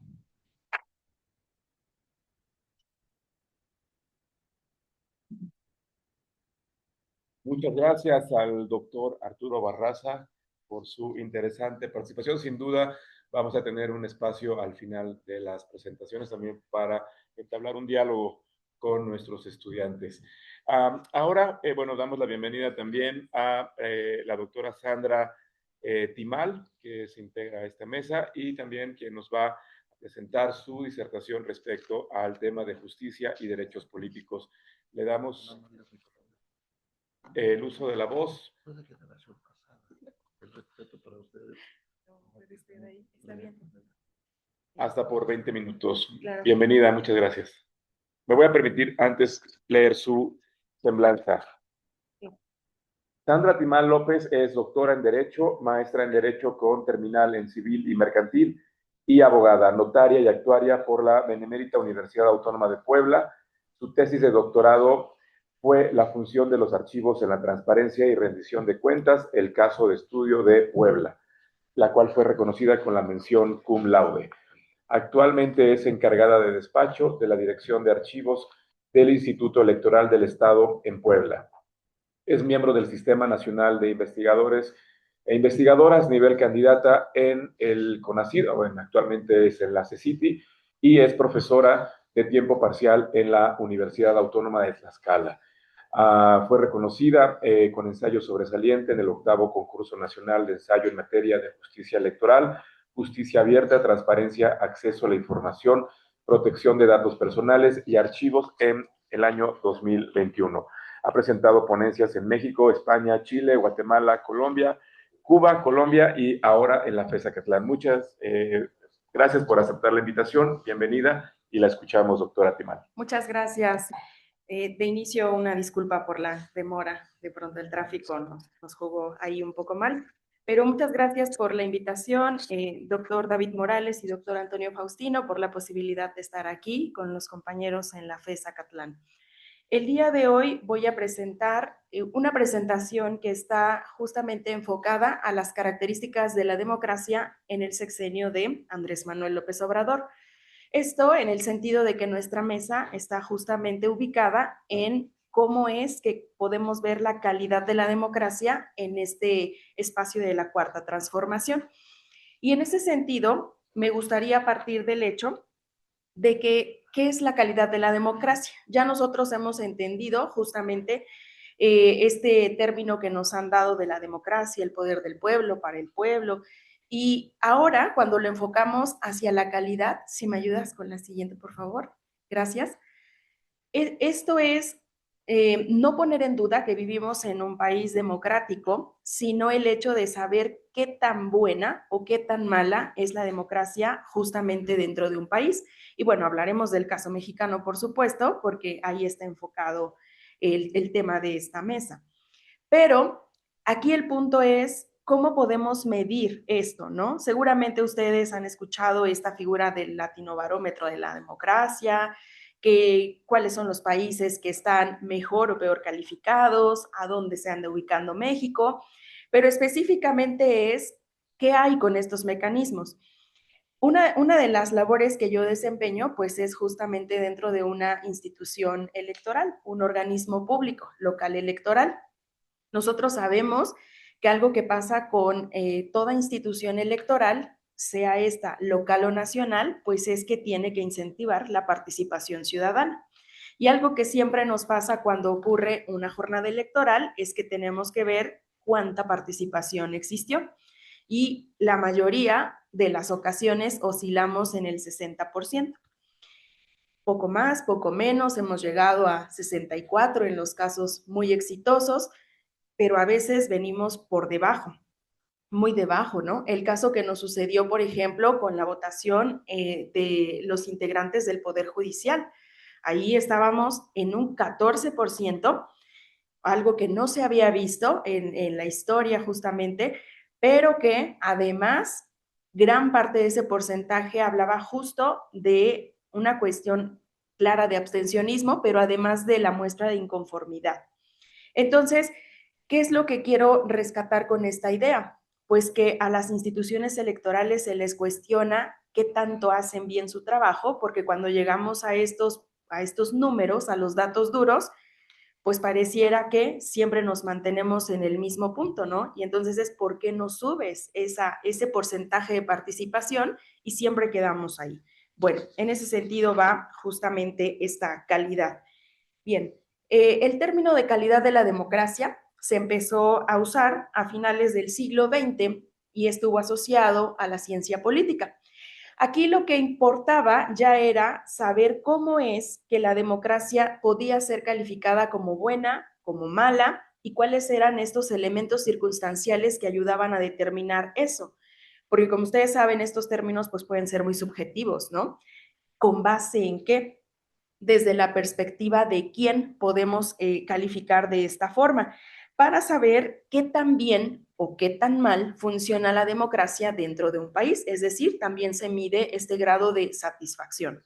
Muchas gracias al doctor Arturo Barraza por su interesante participación. Sin duda, vamos a tener un espacio al final de las presentaciones también para entablar un diálogo con nuestros estudiantes. Ahora, bueno, damos la bienvenida también a la doctora Sandra Timal, que se integra a esta mesa, y también quien nos va a presentar su disertación respecto al tema de justicia y derechos políticos. Le damos el uso de la voz. Hasta por 20 minutos. Claro. Bienvenida, muchas gracias. Me voy a permitir antes leer su semblanza. Sandra Timal López es doctora en Derecho, maestra en Derecho con terminal en Civil y Mercantil y abogada, notaria y actuaria por la Benemérita Universidad Autónoma de Puebla. Su tesis de doctorado fue La función de los archivos en la transparencia y rendición de cuentas, el caso de estudio de Puebla, la cual fue reconocida con la mención cum laude. Actualmente es encargada de despacho de la Dirección de Archivos del Instituto Electoral del Estado en Puebla. Es miembro del Sistema Nacional de Investigadores e Investigadoras, nivel candidata en el CONACYT, actualmente es en la CECITI, y es profesora de tiempo parcial en la Universidad Autónoma de Tlaxcala. Fue reconocida con ensayo sobresaliente en el 8º Concurso Nacional de Ensayo en Materia de Justicia Electoral, Justicia Abierta, Transparencia, Acceso a la Información, Protección de Datos Personales y Archivos en el año 2021. Ha presentado ponencias en México, España, Chile, Guatemala, Colombia, Cuba, Colombia y ahora en la FES Acatlán. Muchas gracias por aceptar la invitación. Bienvenida y la escuchamos, doctora Timal. Muchas gracias. De inicio, una disculpa por la demora. De pronto el tráfico nos jugó ahí un poco mal. Pero muchas gracias por la invitación, doctor David Morales y doctor Antonio Faustino, por la posibilidad de estar aquí con los compañeros en la FES Acatlán. El día de hoy voy a presentar una presentación que está justamente enfocada a las características de la democracia en el sexenio de Andrés Manuel López Obrador. Esto en el sentido de que nuestra mesa está justamente ubicada en cómo es que podemos ver la calidad de la democracia en este espacio de la Cuarta Transformación. Y en ese sentido, me gustaría partir del hecho de que, ¿qué es la calidad de la democracia? Ya nosotros hemos entendido justamente este término que nos han dado de la democracia, el poder del pueblo, para el pueblo. Y ahora, cuando lo enfocamos hacia la calidad, si me ayudas con la siguiente, por favor. Gracias. Esto es no poner en duda que vivimos en un país democrático, sino el hecho de saber qué tan buena o qué tan mala es la democracia justamente dentro de un país. Y bueno, hablaremos del caso mexicano, por supuesto, porque ahí está enfocado el tema de esta mesa. Pero aquí el punto es cómo podemos medir esto, ¿no? Seguramente ustedes han escuchado esta figura del latinobarómetro de la democracia, que cuáles son los países que están mejor o peor calificados, a dónde se anda ubicando México, pero específicamente es qué hay con estos mecanismos. Una de las labores que yo desempeño, pues es justamente dentro de una institución electoral, un organismo público local electoral. Nosotros sabemos que algo que pasa con toda institución electoral, sea esta local o nacional, pues es que tiene que incentivar la participación ciudadana. Y algo que siempre nos pasa cuando ocurre una jornada electoral es que tenemos que ver cuánta participación existió. Y la mayoría de las ocasiones oscilamos en el 60%. Poco más, poco menos, hemos llegado a 64 en los casos muy exitosos, pero a veces venimos por debajo, muy debajo, ¿no? El caso que nos sucedió, por ejemplo, con la votación de los integrantes del Poder Judicial. Ahí estábamos en un 14%, algo que no se había visto en la historia justamente, pero que además gran parte de ese porcentaje hablaba justo de una cuestión clara de abstencionismo, pero además de la muestra de inconformidad. Entonces, ¿qué es lo que quiero rescatar con esta idea? Pues que a las instituciones electorales se les cuestiona qué tanto hacen bien su trabajo, porque cuando llegamos a estos números, a los datos duros, pues pareciera que siempre nos mantenemos en el mismo punto, ¿no? Y entonces es ¿por qué no subes ese porcentaje de participación y siempre quedamos ahí? Bueno, en ese sentido va justamente esta calidad. Bien, el término de calidad de la democracia se empezó a usar a finales del siglo XX y estuvo asociado a la ciencia política. Aquí lo que importaba ya era saber cómo es que la democracia podía ser calificada como buena, como mala, y cuáles eran estos elementos circunstanciales que ayudaban a determinar eso. Porque como ustedes saben, estos términos pues pueden ser muy subjetivos, ¿no? ¿Con base en qué? desde la perspectiva de quién podemos calificar de esta forma, para saber qué tan bien o qué tan mal funciona la democracia dentro de un país. Es decir, también se mide este grado de satisfacción.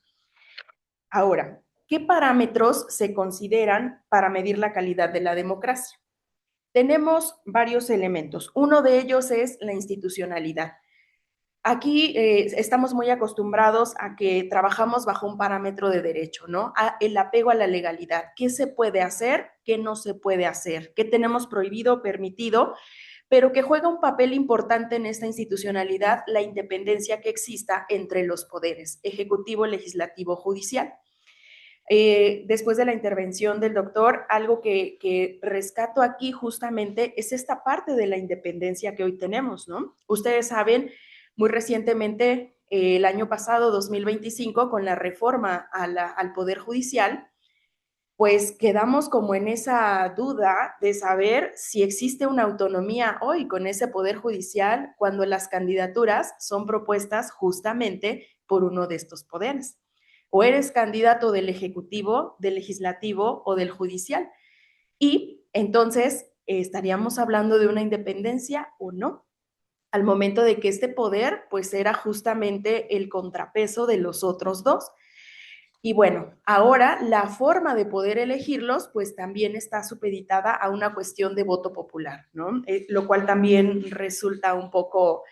Ahora, ¿qué parámetros se consideran para medir la calidad de la democracia? Tenemos varios elementos. Uno de ellos es la institucionalidad. Aquí estamos muy acostumbrados a que trabajamos bajo un parámetro de derecho, ¿no? El apego a la legalidad. ¿Qué se puede hacer? ¿Qué no se puede hacer? ¿Qué tenemos prohibido, permitido? Pero que juega un papel importante en esta institucionalidad la independencia que exista entre los poderes, ejecutivo, legislativo, judicial. Después de la intervención del doctor, algo que rescato aquí justamente es esta parte de la independencia que hoy tenemos, ¿no? Ustedes saben, muy recientemente, el año pasado, 2025, con la reforma al Poder Judicial, pues quedamos como en esa duda de saber si existe una autonomía hoy con ese Poder Judicial cuando las candidaturas son propuestas justamente por uno de estos poderes. O eres candidato del Ejecutivo, del Legislativo o del Judicial. Y entonces, ¿estaríamos hablando de una independencia o no? Al momento de que este poder, pues era justamente el contrapeso de los otros dos. Y bueno, ahora la forma de poder elegirlos, pues también está supeditada a una cuestión de voto popular, ¿no? Lo cual también resulta un poco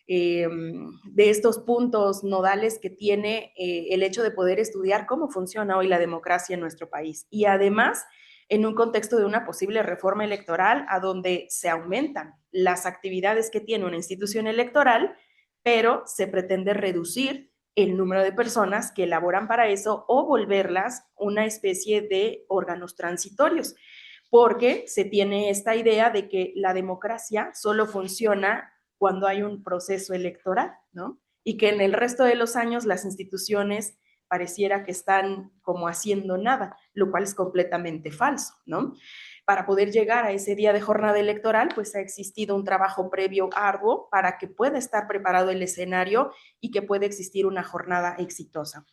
de estos puntos nodales que tiene el hecho de poder estudiar cómo funciona hoy la democracia en nuestro país. Y además, en un contexto de una posible reforma electoral a donde se aumentan las actividades que tiene una institución electoral, pero se pretende reducir el número de personas que elaboran para eso o volverlas una especie de órganos transitorios, porque se tiene esta idea de que la democracia solo funciona cuando hay un proceso electoral, ¿no? Y que en el resto de los años las instituciones pareciera que están como haciendo nada, lo cual es completamente falso, ¿no? Para poder llegar a ese día de jornada electoral, pues ha existido un trabajo previo arduo para que pueda estar preparado el escenario y que pueda existir una jornada exitosa.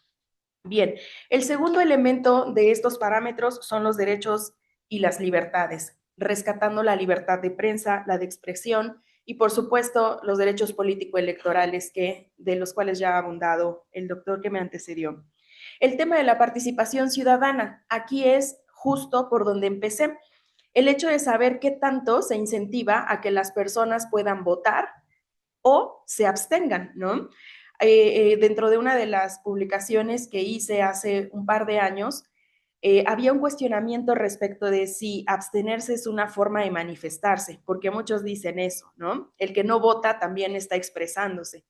Bien, el segundo elemento de estos parámetros son los derechos y las libertades, rescatando la libertad de prensa, la de expresión y, por supuesto, los derechos político-electorales de los cuales ya ha abundado el doctor que me antecedió. El tema de la participación ciudadana, aquí es justo por donde empecé. El hecho de saber qué tanto se incentiva a que las personas puedan votar o se abstengan, ¿no? Dentro de una de las publicaciones que hice hace un par de años, había un cuestionamiento respecto de si abstenerse es una forma de manifestarse, porque muchos dicen eso, ¿no? El que no vota también está expresándose.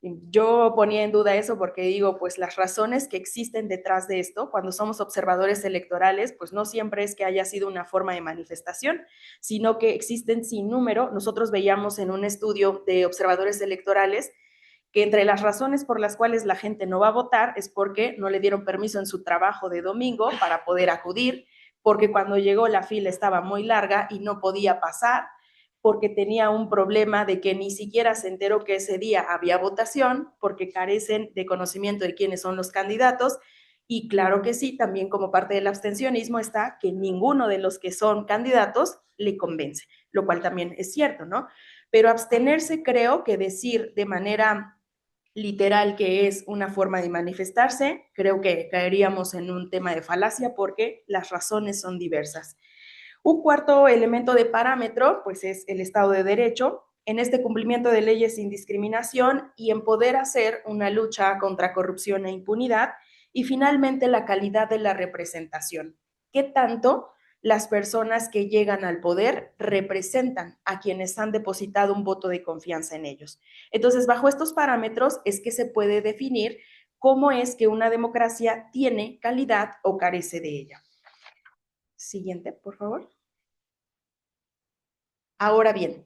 Yo ponía en duda eso porque digo, pues las razones que existen detrás de esto, cuando somos observadores electorales, pues no siempre es que haya sido una forma de manifestación, sino que existen sin número. Nosotros veíamos en un estudio de observadores electorales que entre las razones por las cuales la gente no va a votar es porque no le dieron permiso en su trabajo de domingo para poder acudir, porque cuando llegó la fila estaba muy larga y no podía pasar, porque tenía un problema de que ni siquiera se enteró que ese día había votación, porque carecen de conocimiento de quiénes son los candidatos. Y claro que sí, también como parte del abstencionismo está que ninguno de los que son candidatos le convence, lo cual también es cierto, ¿no? Pero abstenerse, creo que decir de manera literal que es una forma de manifestarse, creo que caeríamos en un tema de falacia porque las razones son diversas. Un cuarto elemento de parámetro, pues es el Estado de Derecho, en este cumplimiento de leyes sin discriminación y en poder hacer una lucha contra corrupción e impunidad, y finalmente la calidad de la representación. ¿Qué tanto las personas que llegan al poder representan a quienes han depositado un voto de confianza en ellos? Entonces, bajo estos parámetros es que se puede definir cómo es que una democracia tiene calidad o carece de ella. Siguiente, por favor. Ahora bien,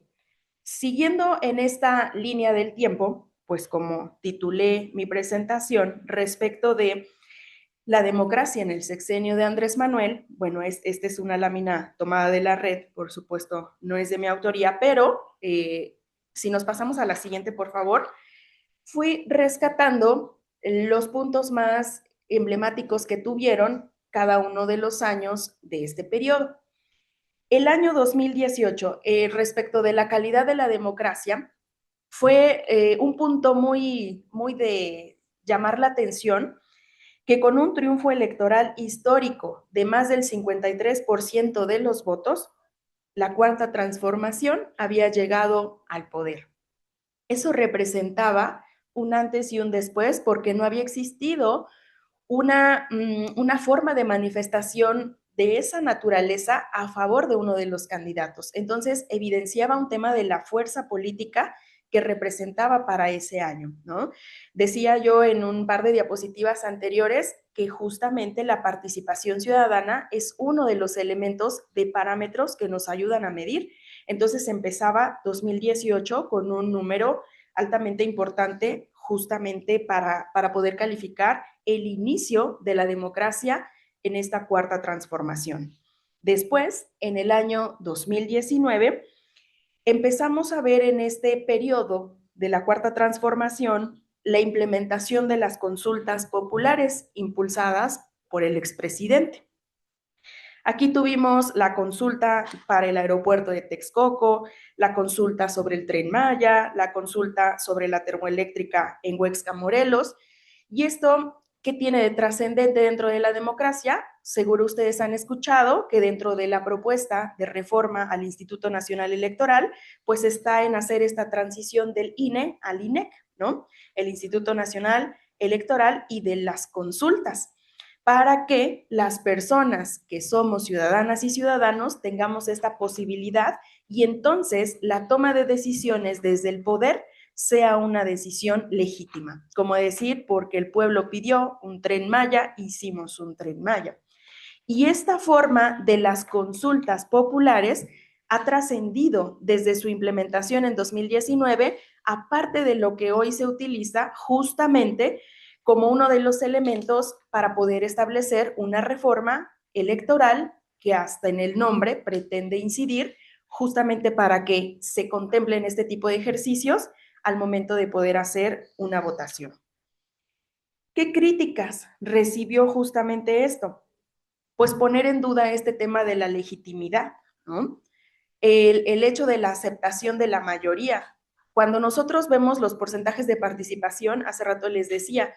siguiendo en esta línea del tiempo, pues como titulé mi presentación respecto de la democracia en el sexenio de Andrés Manuel, bueno, esta es una lámina tomada de la red, por supuesto, no es de mi autoría, pero si nos pasamos a la siguiente, por favor, fui rescatando los puntos más emblemáticos que tuvieron cada uno de los años de este periodo. El año 2018, respecto de la calidad de la democracia, fue un punto muy de llamar la atención, que con un triunfo electoral histórico de más del 53% de los votos, la Cuarta Transformación había llegado al poder. Eso representaba un antes y un después, porque no había existido una forma de manifestación de esa naturaleza a favor de uno de los candidatos. Entonces, evidenciaba un tema de la fuerza política que representaba para ese año, ¿no? Decía yo en un par de diapositivas anteriores que justamente la participación ciudadana es uno de los elementos de parámetros que nos ayudan a medir. Entonces empezaba 2018 con un número altamente importante justamente para poder calificar el inicio de la democracia en esta cuarta transformación. Después, en el año 2019, empezamos a ver en este periodo de la cuarta transformación la implementación de las consultas populares impulsadas por el expresidente. Aquí tuvimos la consulta para el aeropuerto de Texcoco, la consulta sobre el Tren Maya, la consulta sobre la termoeléctrica en Huexca, Morelos. Y esto, ¿qué tiene de trascendente dentro de la democracia? Seguro ustedes han escuchado que dentro de la propuesta de reforma al Instituto Nacional Electoral, pues está en hacer esta transición del INE al INEC, ¿no? El Instituto Nacional Electoral, y de las consultas, para que las personas que somos ciudadanas y ciudadanos tengamos esta posibilidad, y entonces la toma de decisiones desde el poder sea una decisión legítima. Como decir, porque el pueblo pidió un Tren Maya, hicimos un Tren Maya. Y esta forma de las consultas populares ha trascendido desde su implementación en 2019, aparte de lo que hoy se utiliza justamente como uno de los elementos para poder establecer una reforma electoral que hasta en el nombre pretende incidir, justamente para que se contemplen este tipo de ejercicios al momento de poder hacer una votación. ¿Qué críticas recibió justamente esto? Pues poner en duda este tema de la legitimidad, ¿no? El hecho de la aceptación de la mayoría. Cuando nosotros vemos los porcentajes de participación, hace rato les decía,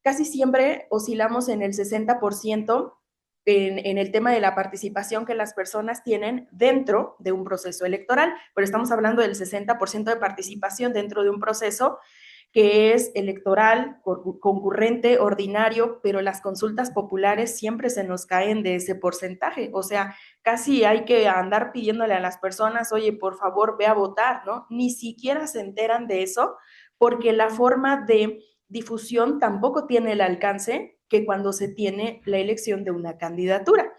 casi siempre oscilamos en el 60% en el tema de la participación que las personas tienen dentro de un proceso electoral, pero estamos hablando del 60% de participación dentro de un proceso que es electoral, concurrente, ordinario, pero las consultas populares siempre se nos caen de ese porcentaje. O sea, casi hay que andar pidiéndole a las personas, oye, por favor, ve a votar, ¿no? Ni siquiera se enteran de eso, porque la forma de difusión tampoco tiene el alcance que cuando se tiene la elección de una candidatura.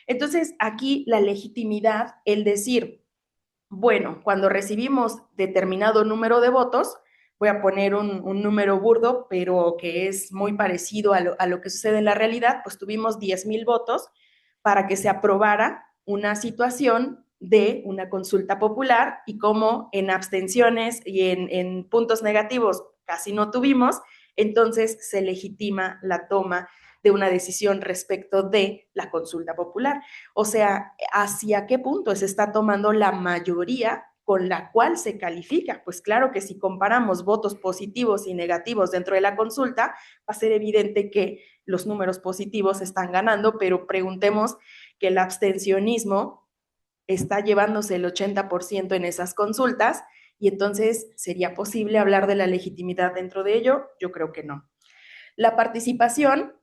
Entonces, aquí la legitimidad, el decir, bueno, cuando recibimos determinado número de votos, voy a poner un número burdo, pero que es muy parecido a lo que sucede en la realidad, pues tuvimos 10,000 votos para que se aprobara una situación de una consulta popular, y como en abstenciones y en puntos negativos casi no tuvimos, entonces se legitima la toma de una decisión respecto de la consulta popular. O sea, ¿hacia qué punto se está tomando la mayoría con la cual se califica? Pues claro que si comparamos votos positivos y negativos dentro de la consulta, va a ser evidente que los números positivos están ganando, pero preguntemos que el abstencionismo está llevándose el 80% en esas consultas, y entonces, ¿sería posible hablar de la legitimidad dentro de ello? Yo creo que no. La participación,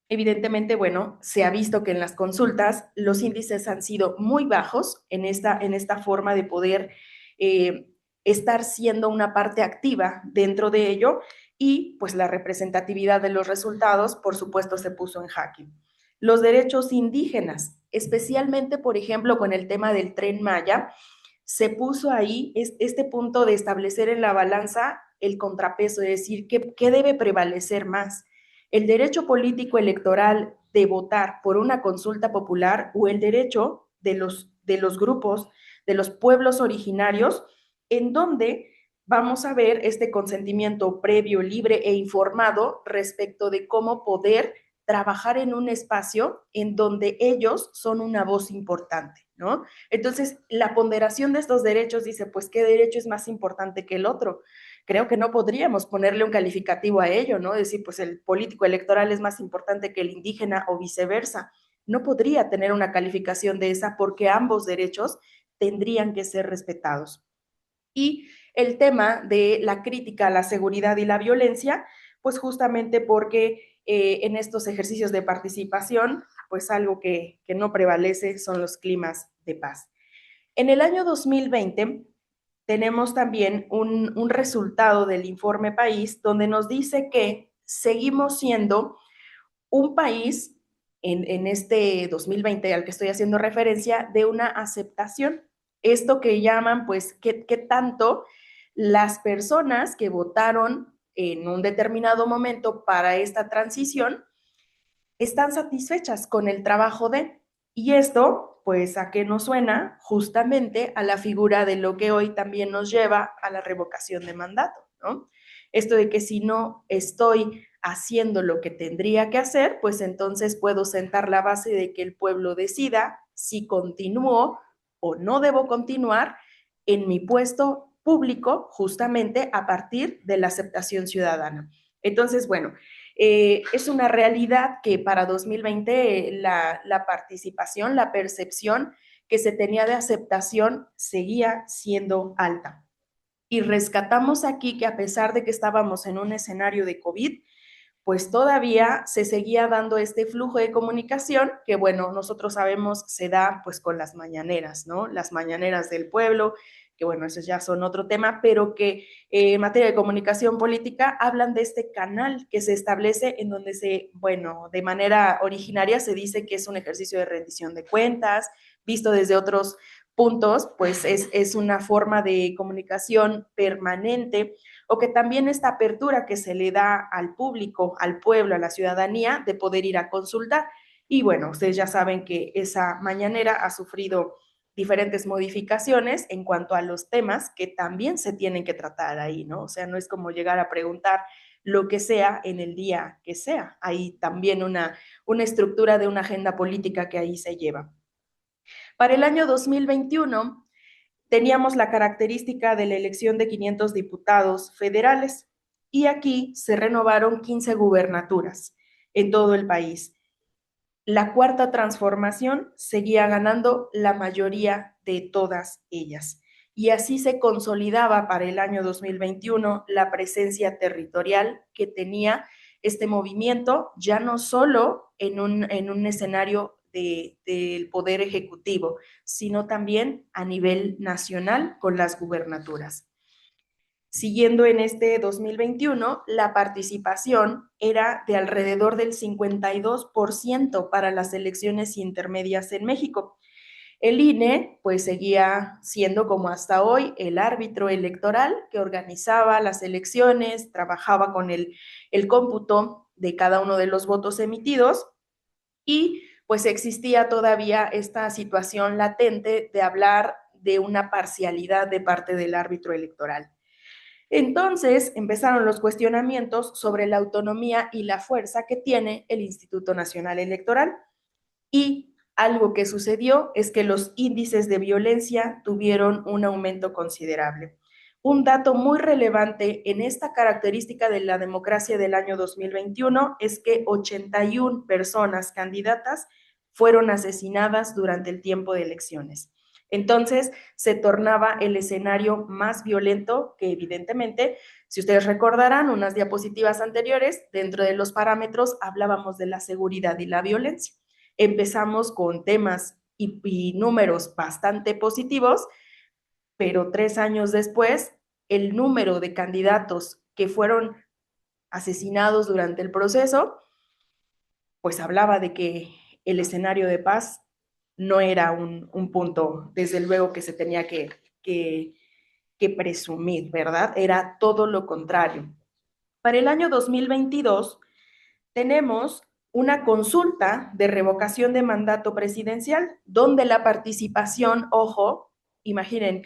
evidentemente, bueno, se ha visto que en las consultas los índices han sido muy bajos en esta forma de poder estar siendo una parte activa dentro de ello, y pues la representatividad de los resultados, por supuesto, se puso en jaque. Los derechos indígenas, especialmente, por ejemplo, con el tema del Tren Maya, se puso ahí este punto de establecer en la balanza el contrapeso, es decir, ¿qué debe prevalecer más? ¿El derecho político electoral de votar por una consulta popular, o el derecho de los grupos, de los pueblos originarios, en donde vamos a ver este consentimiento previo, libre e informado respecto de cómo poder trabajar en un espacio en donde ellos son una voz importante, ¿no? Entonces, la ponderación de estos derechos dice, pues, ¿qué derecho es más importante que el otro? Creo que no podríamos ponerle un calificativo a ello, ¿no? Decir, pues, el político electoral es más importante que el indígena o viceversa. No podría tener una calificación de esa porque ambos derechos tendrían que ser respetados. Y el tema de la crítica a la seguridad y la violencia, pues justamente porque en estos ejercicios de participación, pues algo que no prevalece son los climas de paz. En el año 2020 tenemos también un resultado del informe país donde nos dice que seguimos siendo un país en este 2020 al que estoy haciendo referencia de una aceptación. Esto que llaman, pues, ¿qué tanto las personas que votaron en un determinado momento para esta transición están satisfechas con el trabajo de? Y esto, pues, ¿a qué nos suena? Justamente a la figura de lo que hoy también nos lleva a la revocación de mandato, ¿no? Esto de que si no estoy haciendo lo que tendría que hacer, pues entonces puedo sentar la base de que el pueblo decida si continúo o no debo continuar en mi puesto público justamente a partir de la aceptación ciudadana. Entonces, bueno, es una realidad que para 2020 la participación, la percepción que se tenía de aceptación seguía siendo alta. Y rescatamos aquí que a pesar de que estábamos en un escenario de COVID, pues todavía se seguía dando este flujo de comunicación que, bueno, nosotros sabemos se da pues con las mañaneras, ¿no? Las mañaneras del pueblo, que bueno, esos ya son otro tema, pero que en materia de comunicación política hablan de este canal que se establece en donde se, bueno, de manera originaria se dice que es un ejercicio de rendición de cuentas, visto desde otros puntos, pues es una forma de comunicación permanente, o que también esta apertura que se le da al público, al pueblo, a la ciudadanía, de poder ir a consultar. Y bueno, ustedes ya saben que esa mañanera ha sufrido diferentes modificaciones en cuanto a los temas que también se tienen que tratar ahí, ¿no? O sea, no es como llegar a preguntar lo que sea en el día que sea. Hay también una estructura de una agenda política que ahí se lleva. Para el año 2021 teníamos la característica de la elección de 500 diputados federales y aquí se renovaron 15 gubernaturas en todo el país. La cuarta transformación seguía ganando la mayoría de todas ellas. Y así se consolidaba para el año 2021 la presencia territorial que tenía este movimiento, ya no solo en un escenario del poder ejecutivo, sino también a nivel nacional con las gubernaturas. Siguiendo en este 2021, la participación era de alrededor del 52% para las elecciones intermedias en México. El INE pues seguía siendo como hasta hoy el árbitro electoral que organizaba las elecciones, trabajaba con el cómputo de cada uno de los votos emitidos y pues existía todavía esta situación latente de hablar de una parcialidad de parte del árbitro electoral. Entonces empezaron los cuestionamientos sobre la autonomía y la fuerza que tiene el Instituto Nacional Electoral. Y algo que sucedió es que los índices de violencia tuvieron un aumento considerable. Un dato muy relevante en esta característica de la democracia del año 2021 es que 81 personas candidatas fueron asesinadas durante el tiempo de elecciones. Entonces se tornaba el escenario más violento que evidentemente, si ustedes recordarán unas diapositivas anteriores, dentro de los parámetros hablábamos de la seguridad y la violencia. Empezamos con temas y números bastante positivos, pero 3 años después, el número de candidatos que fueron asesinados durante el proceso, pues hablaba de que el escenario de paz no era un punto, desde luego, que se tenía que presumir, ¿verdad? Era todo lo contrario. Para el año 2022 tenemos una consulta de revocación de mandato presidencial, donde la participación, ojo, imaginen,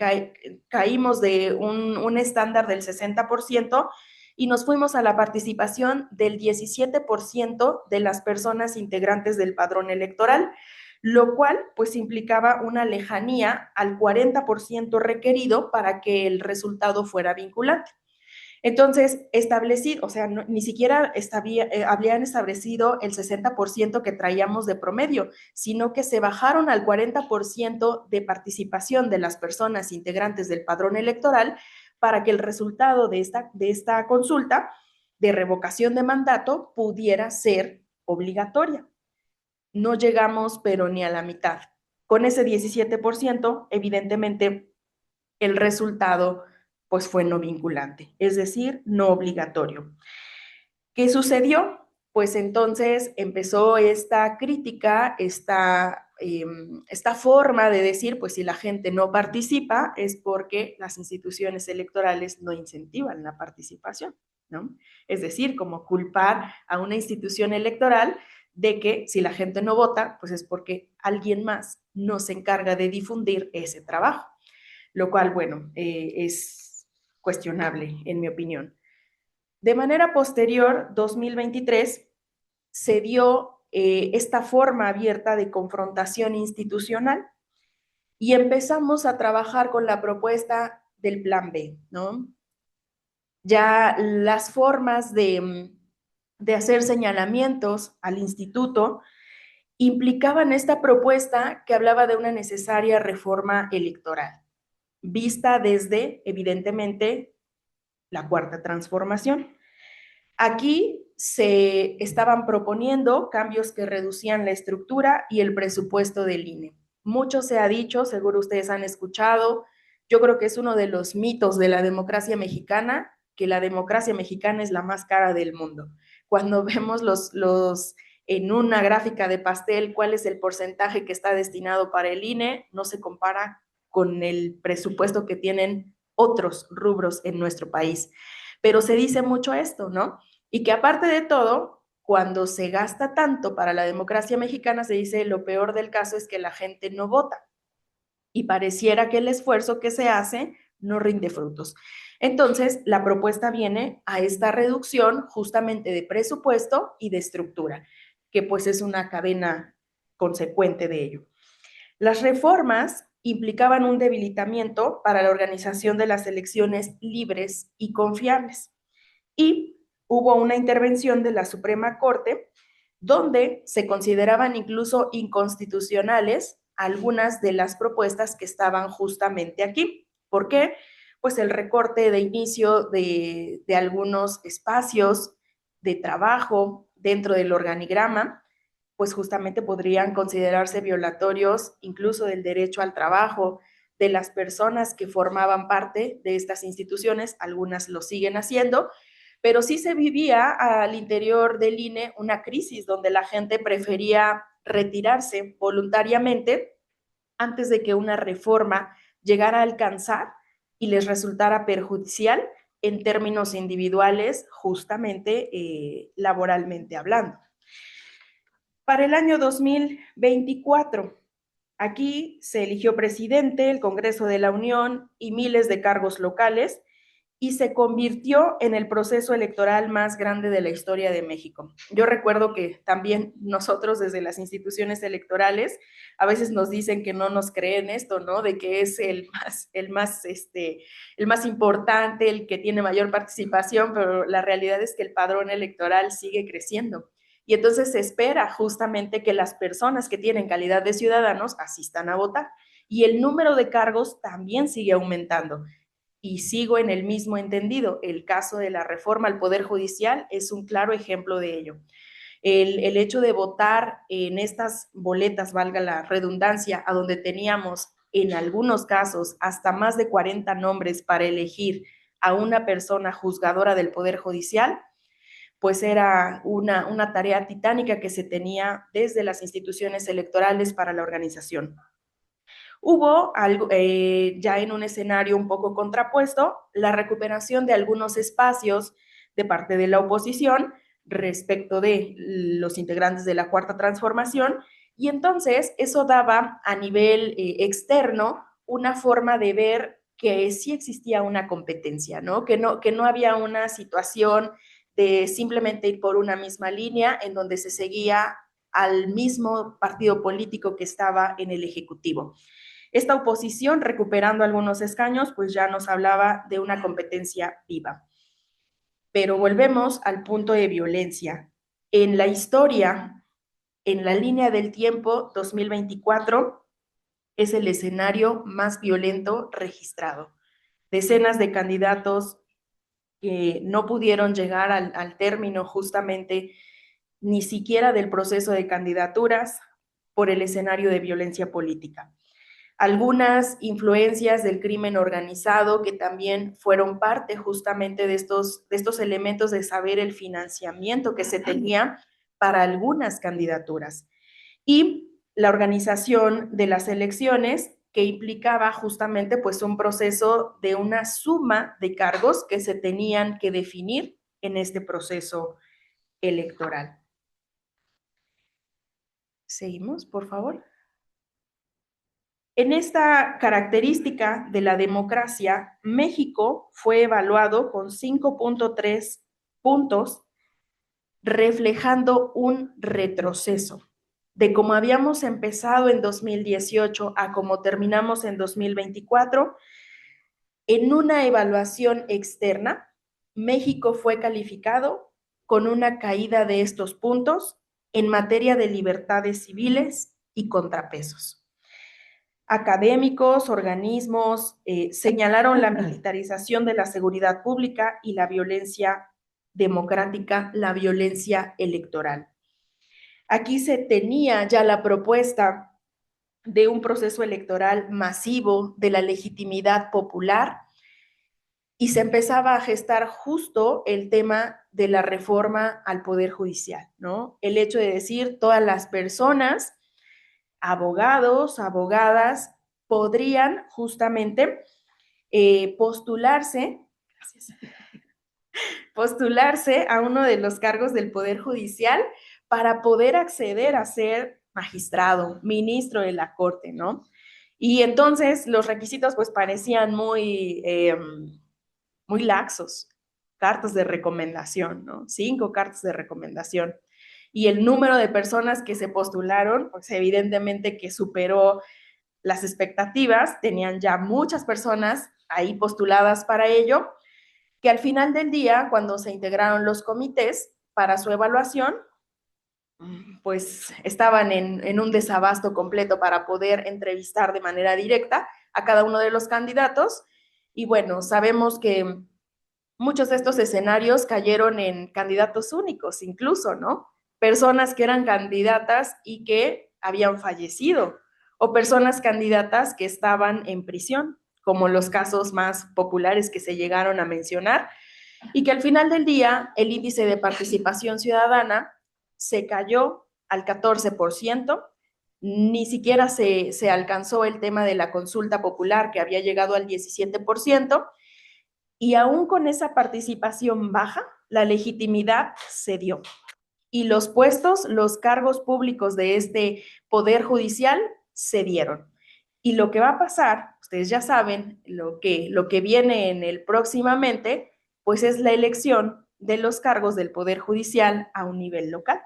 caímos de un estándar del 60% y nos fuimos a la participación del 17% de las personas integrantes del padrón electoral, lo cual pues implicaba una lejanía al 40% requerido para que el resultado fuera vinculante. Entonces, establecido, o sea, ni siquiera habían establecido el 60% que traíamos de promedio, sino que se bajaron al 40% de participación de las personas integrantes del padrón electoral para que el resultado de esta consulta de revocación de mandato pudiera ser obligatoria. No llegamos, pero ni a la mitad. Con ese 17%, evidentemente, el resultado pues fue no vinculante, es decir, no obligatorio. ¿Qué sucedió? Pues entonces empezó esta crítica, esta forma de decir, pues si la gente no participa es porque las instituciones electorales no incentivan la participación, ¿no? Es decir, como culpar a una institución electoral de que si la gente no vota, pues es porque alguien más no se encarga de difundir ese trabajo, lo cual, bueno, es cuestionable en mi opinión. De manera posterior, 2023, se dio esta forma abierta de confrontación institucional y empezamos a trabajar con la propuesta del plan B, ¿no? Ya las formas de hacer señalamientos al instituto implicaban esta propuesta que hablaba de una necesaria reforma electoral, vista desde, evidentemente, la cuarta transformación. Aquí se estaban proponiendo cambios que reducían la estructura y el presupuesto del INE. Mucho se ha dicho, seguro ustedes han escuchado, yo creo que es uno de los mitos de la democracia mexicana, que la democracia mexicana es la más cara del mundo. Cuando vemos en una gráfica de pastel cuál es el porcentaje que está destinado para el INE, no se compara con el presupuesto que tienen otros rubros en nuestro país. Pero se dice mucho esto, ¿no? Y que aparte de todo, cuando se gasta tanto para la democracia mexicana, se dice lo peor del caso es que la gente no vota. Y pareciera que el esfuerzo que se hace no rinde frutos. Entonces, la propuesta viene a esta reducción justamente de presupuesto y de estructura, que pues es una cadena consecuente de ello. Las reformas implicaban un debilitamiento para la organización de las elecciones libres y confiables. Y hubo una intervención de la Suprema Corte donde se consideraban incluso inconstitucionales algunas de las propuestas que estaban justamente aquí. ¿Por qué? Pues el recorte de inicio de algunos espacios de trabajo dentro del organigrama, pues justamente podrían considerarse violatorios incluso del derecho al trabajo de las personas que formaban parte de estas instituciones, algunas lo siguen haciendo, pero sí se vivía al interior del INE una crisis donde la gente prefería retirarse voluntariamente antes de que una reforma llegara a alcanzar y les resultara perjudicial en términos individuales, justamente laboralmente hablando. Para el año 2024, aquí se eligió presidente, el Congreso de la Unión y miles de cargos locales, y se convirtió en el proceso electoral más grande de la historia de México. Yo recuerdo que también nosotros desde las instituciones electorales a veces nos dicen que no nos creen esto, ¿no? De que es el más importante, el que tiene mayor participación, pero la realidad es que el padrón electoral sigue creciendo. Y entonces se espera justamente que las personas que tienen calidad de ciudadanos asistan a votar. Y el número de cargos también sigue aumentando. Y sigo en el mismo entendido. El caso de la reforma al Poder Judicial es un claro ejemplo de ello. El hecho de votar en estas boletas, valga la redundancia, a donde teníamos en algunos casos hasta más de 40 nombres para elegir a una persona juzgadora del Poder Judicial, pues era una tarea titánica que se tenía desde las instituciones electorales para la organización. Hubo algo, ya en un escenario un poco contrapuesto, la recuperación de algunos espacios de parte de la oposición respecto de los integrantes de la Cuarta Transformación, y entonces eso daba a nivel externo una forma de ver que sí existía una competencia, ¿no? Que no había una situación de simplemente ir por una misma línea en donde se seguía al mismo partido político que estaba en el Ejecutivo. Esta oposición, recuperando algunos escaños, pues ya nos hablaba de una competencia viva. Pero volvemos al punto de violencia. En la historia, en la línea del tiempo 2024, es el escenario más violento registrado. Decenas de candidatos que no pudieron llegar al término justamente ni siquiera del proceso de candidaturas por el escenario de violencia política. Algunas influencias del crimen organizado que también fueron parte justamente de estos elementos de saber el financiamiento que se tenía para algunas candidaturas. Y la organización de las elecciones que implicaba justamente pues un proceso de una suma de cargos que se tenían que definir en este proceso electoral. Seguimos, por favor. En esta característica de la democracia, México fue evaluado con 5.3 puntos, reflejando un retroceso de cómo habíamos empezado en 2018 a cómo terminamos en 2024. En una evaluación externa, México fue calificado con una caída de estos puntos en materia de libertades civiles y contrapesos. Académicos, organismos señalaron la militarización de la seguridad pública y la violencia democrática, la violencia electoral. Aquí se tenía ya la propuesta de un proceso electoral masivo, de la legitimidad popular, y se empezaba a gestar justo el tema de la reforma al Poder Judicial, ¿no? El hecho de decir todas las personas, abogados, abogadas, podrían justamente postularse, gracias, postularse a uno de los cargos del Poder Judicial para poder acceder a ser magistrado, ministro de la Corte, ¿no? Y entonces los requisitos pues parecían muy laxos, cartas de recomendación, ¿no? 5 cartas de recomendación. Y el número de personas que se postularon, pues evidentemente que superó las expectativas, tenían ya muchas personas ahí postuladas para ello, que al final del día, cuando se integraron los comités para su evaluación, pues estaban en un desabasto completo para poder entrevistar de manera directa a cada uno de los candidatos. Y bueno, sabemos que muchos de estos escenarios cayeron en candidatos únicos, incluso, ¿no? Personas que eran candidatas y que habían fallecido, o personas candidatas que estaban en prisión, como los casos más populares que se llegaron a mencionar, y que al final del día el índice de participación ciudadana se cayó al 14%, ni siquiera se alcanzó el tema de la consulta popular que había llegado al 17%, y aún con esa participación baja, la legitimidad se dio. Y los puestos, los cargos públicos de este Poder Judicial se dieron. Y lo que va a pasar, ustedes ya saben, lo que viene en el próximamente, pues es la elección de los cargos del Poder Judicial a un nivel local.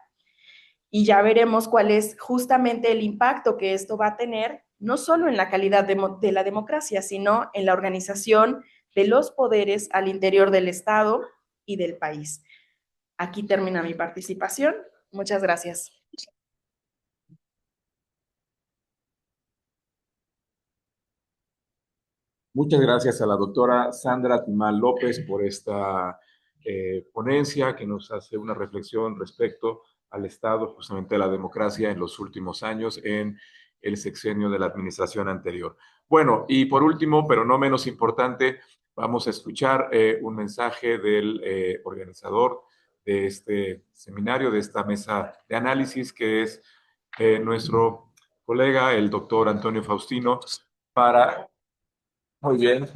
Y ya veremos cuál es justamente el impacto que esto va a tener, no solo en la calidad de la democracia, sino en la organización de los poderes al interior del Estado y del país. Aquí termina mi participación. Muchas gracias. Muchas gracias a la doctora Sandra Timal López por esta ponencia que nos hace una reflexión respecto al estado justamente de la democracia en los últimos años en el sexenio de la administración anterior. Bueno, y por último, pero no menos importante, vamos a escuchar un mensaje del organizador de este seminario, de esta mesa de análisis, que es nuestro colega, el doctor Antonio Faustino, para... Muy bien.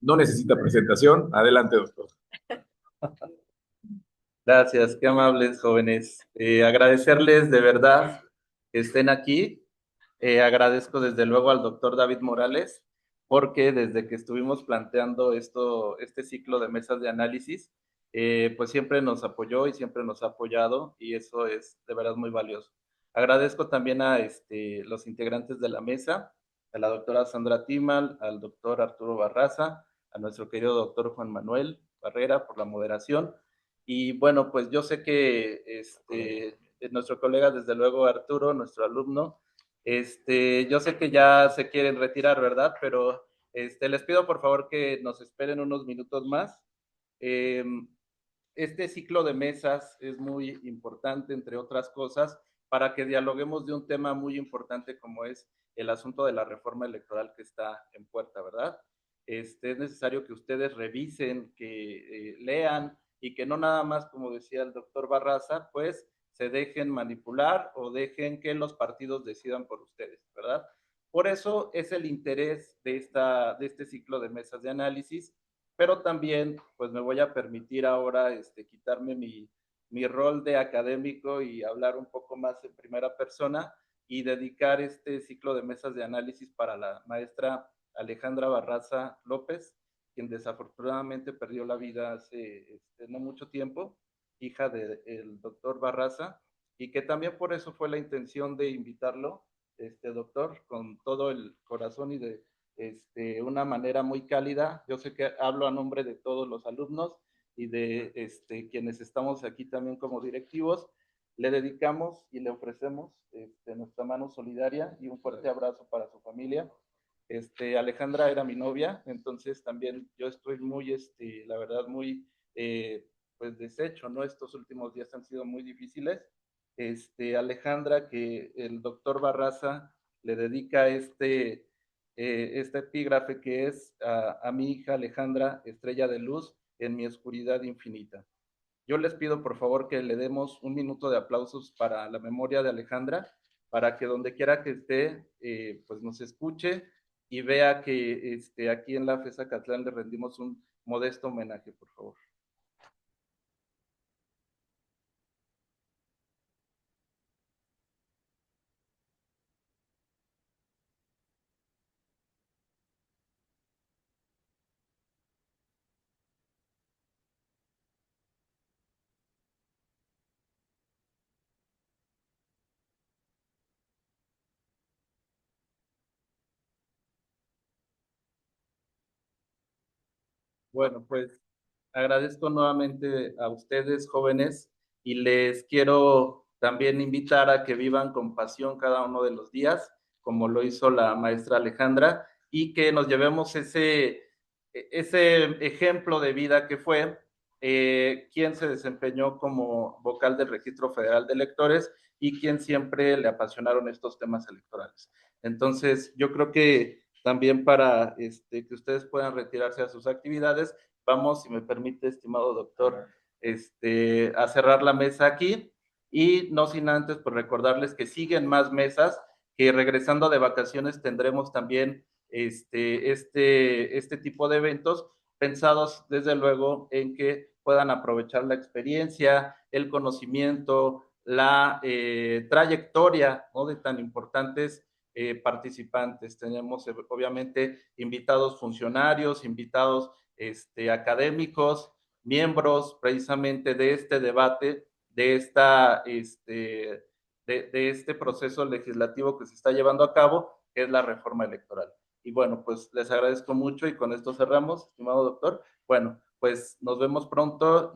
No necesita presentación. Adelante, doctor. Gracias, qué amables jóvenes. Agradecerles de verdad que estén aquí. Agradezco desde luego al doctor David Morales, porque desde que estuvimos planteando este ciclo de mesas de análisis, pues siempre nos apoyó y siempre nos ha apoyado, y eso es de verdad muy valioso. Agradezco también a los integrantes de la mesa, a la doctora Sandra Timal, al doctor Arturo Barraza, a nuestro querido doctor Juan Manuel Barrera por la moderación. Y bueno, pues yo sé que nuestro colega, desde luego Arturo, nuestro alumno, yo sé que ya se quieren retirar, ¿verdad? Pero les pido por favor que nos esperen unos minutos más. Eh, este ciclo de mesas es muy importante, entre otras cosas, para que dialoguemos de un tema muy importante como es el asunto de la reforma electoral que está en puerta, ¿verdad? Es necesario que ustedes revisen, que lean y que no nada más, como decía el doctor Barraza, pues se dejen manipular o dejen que los partidos decidan por ustedes, ¿verdad? Por eso es el interés de este ciclo de mesas de análisis, pero también pues me voy a permitir ahora quitarme mi rol de académico y hablar un poco más en primera persona y dedicar este ciclo de mesas de análisis para la maestra Alejandra Barraza López, quien desafortunadamente perdió la vida hace no mucho tiempo, hija del doctor Barraza, y que también por eso fue la intención de invitarlo, doctor, con todo el corazón y de una manera muy cálida. Yo sé que hablo a nombre de todos los alumnos y de quienes estamos aquí también como directivos. Le dedicamos y le ofrecemos nuestra mano solidaria y un fuerte abrazo para su familia. Alejandra era mi novia, entonces también yo estoy muy, la verdad, muy, pues deshecho, ¿no? Estos últimos días han sido muy difíciles. Alejandra, que el doctor Barraza le dedica este epígrafe que es a mi hija Alejandra, estrella de luz en mi oscuridad infinita. Yo les pido por favor que le demos un minuto de aplausos para la memoria de Alejandra, para que donde quiera que esté, pues nos escuche y vea que aquí en la FES Acatlán le rendimos un modesto homenaje, por favor. Bueno, pues agradezco nuevamente a ustedes, jóvenes, y les quiero también invitar a que vivan con pasión cada uno de los días, como lo hizo la maestra Alejandra, y que nos llevemos ese ejemplo de vida que fue quien se desempeñó como vocal del Registro Federal de Electores y quien siempre le apasionaron estos temas electorales. Entonces, yo creo que también para que ustedes puedan retirarse a sus actividades, vamos, si me permite, estimado doctor, a cerrar la mesa aquí y no sin antes pues recordarles que siguen más mesas, que regresando de vacaciones tendremos también este tipo de eventos pensados desde luego en que puedan aprovechar la experiencia, el conocimiento, la trayectoria, ¿no?, de tan importantes participantes. Tenemos obviamente invitados funcionarios, invitados académicos, miembros precisamente de este debate, de este proceso legislativo que se está llevando a cabo, que es la reforma electoral. Y bueno, pues les agradezco mucho y con esto cerramos, estimado doctor. Bueno, pues nos vemos pronto.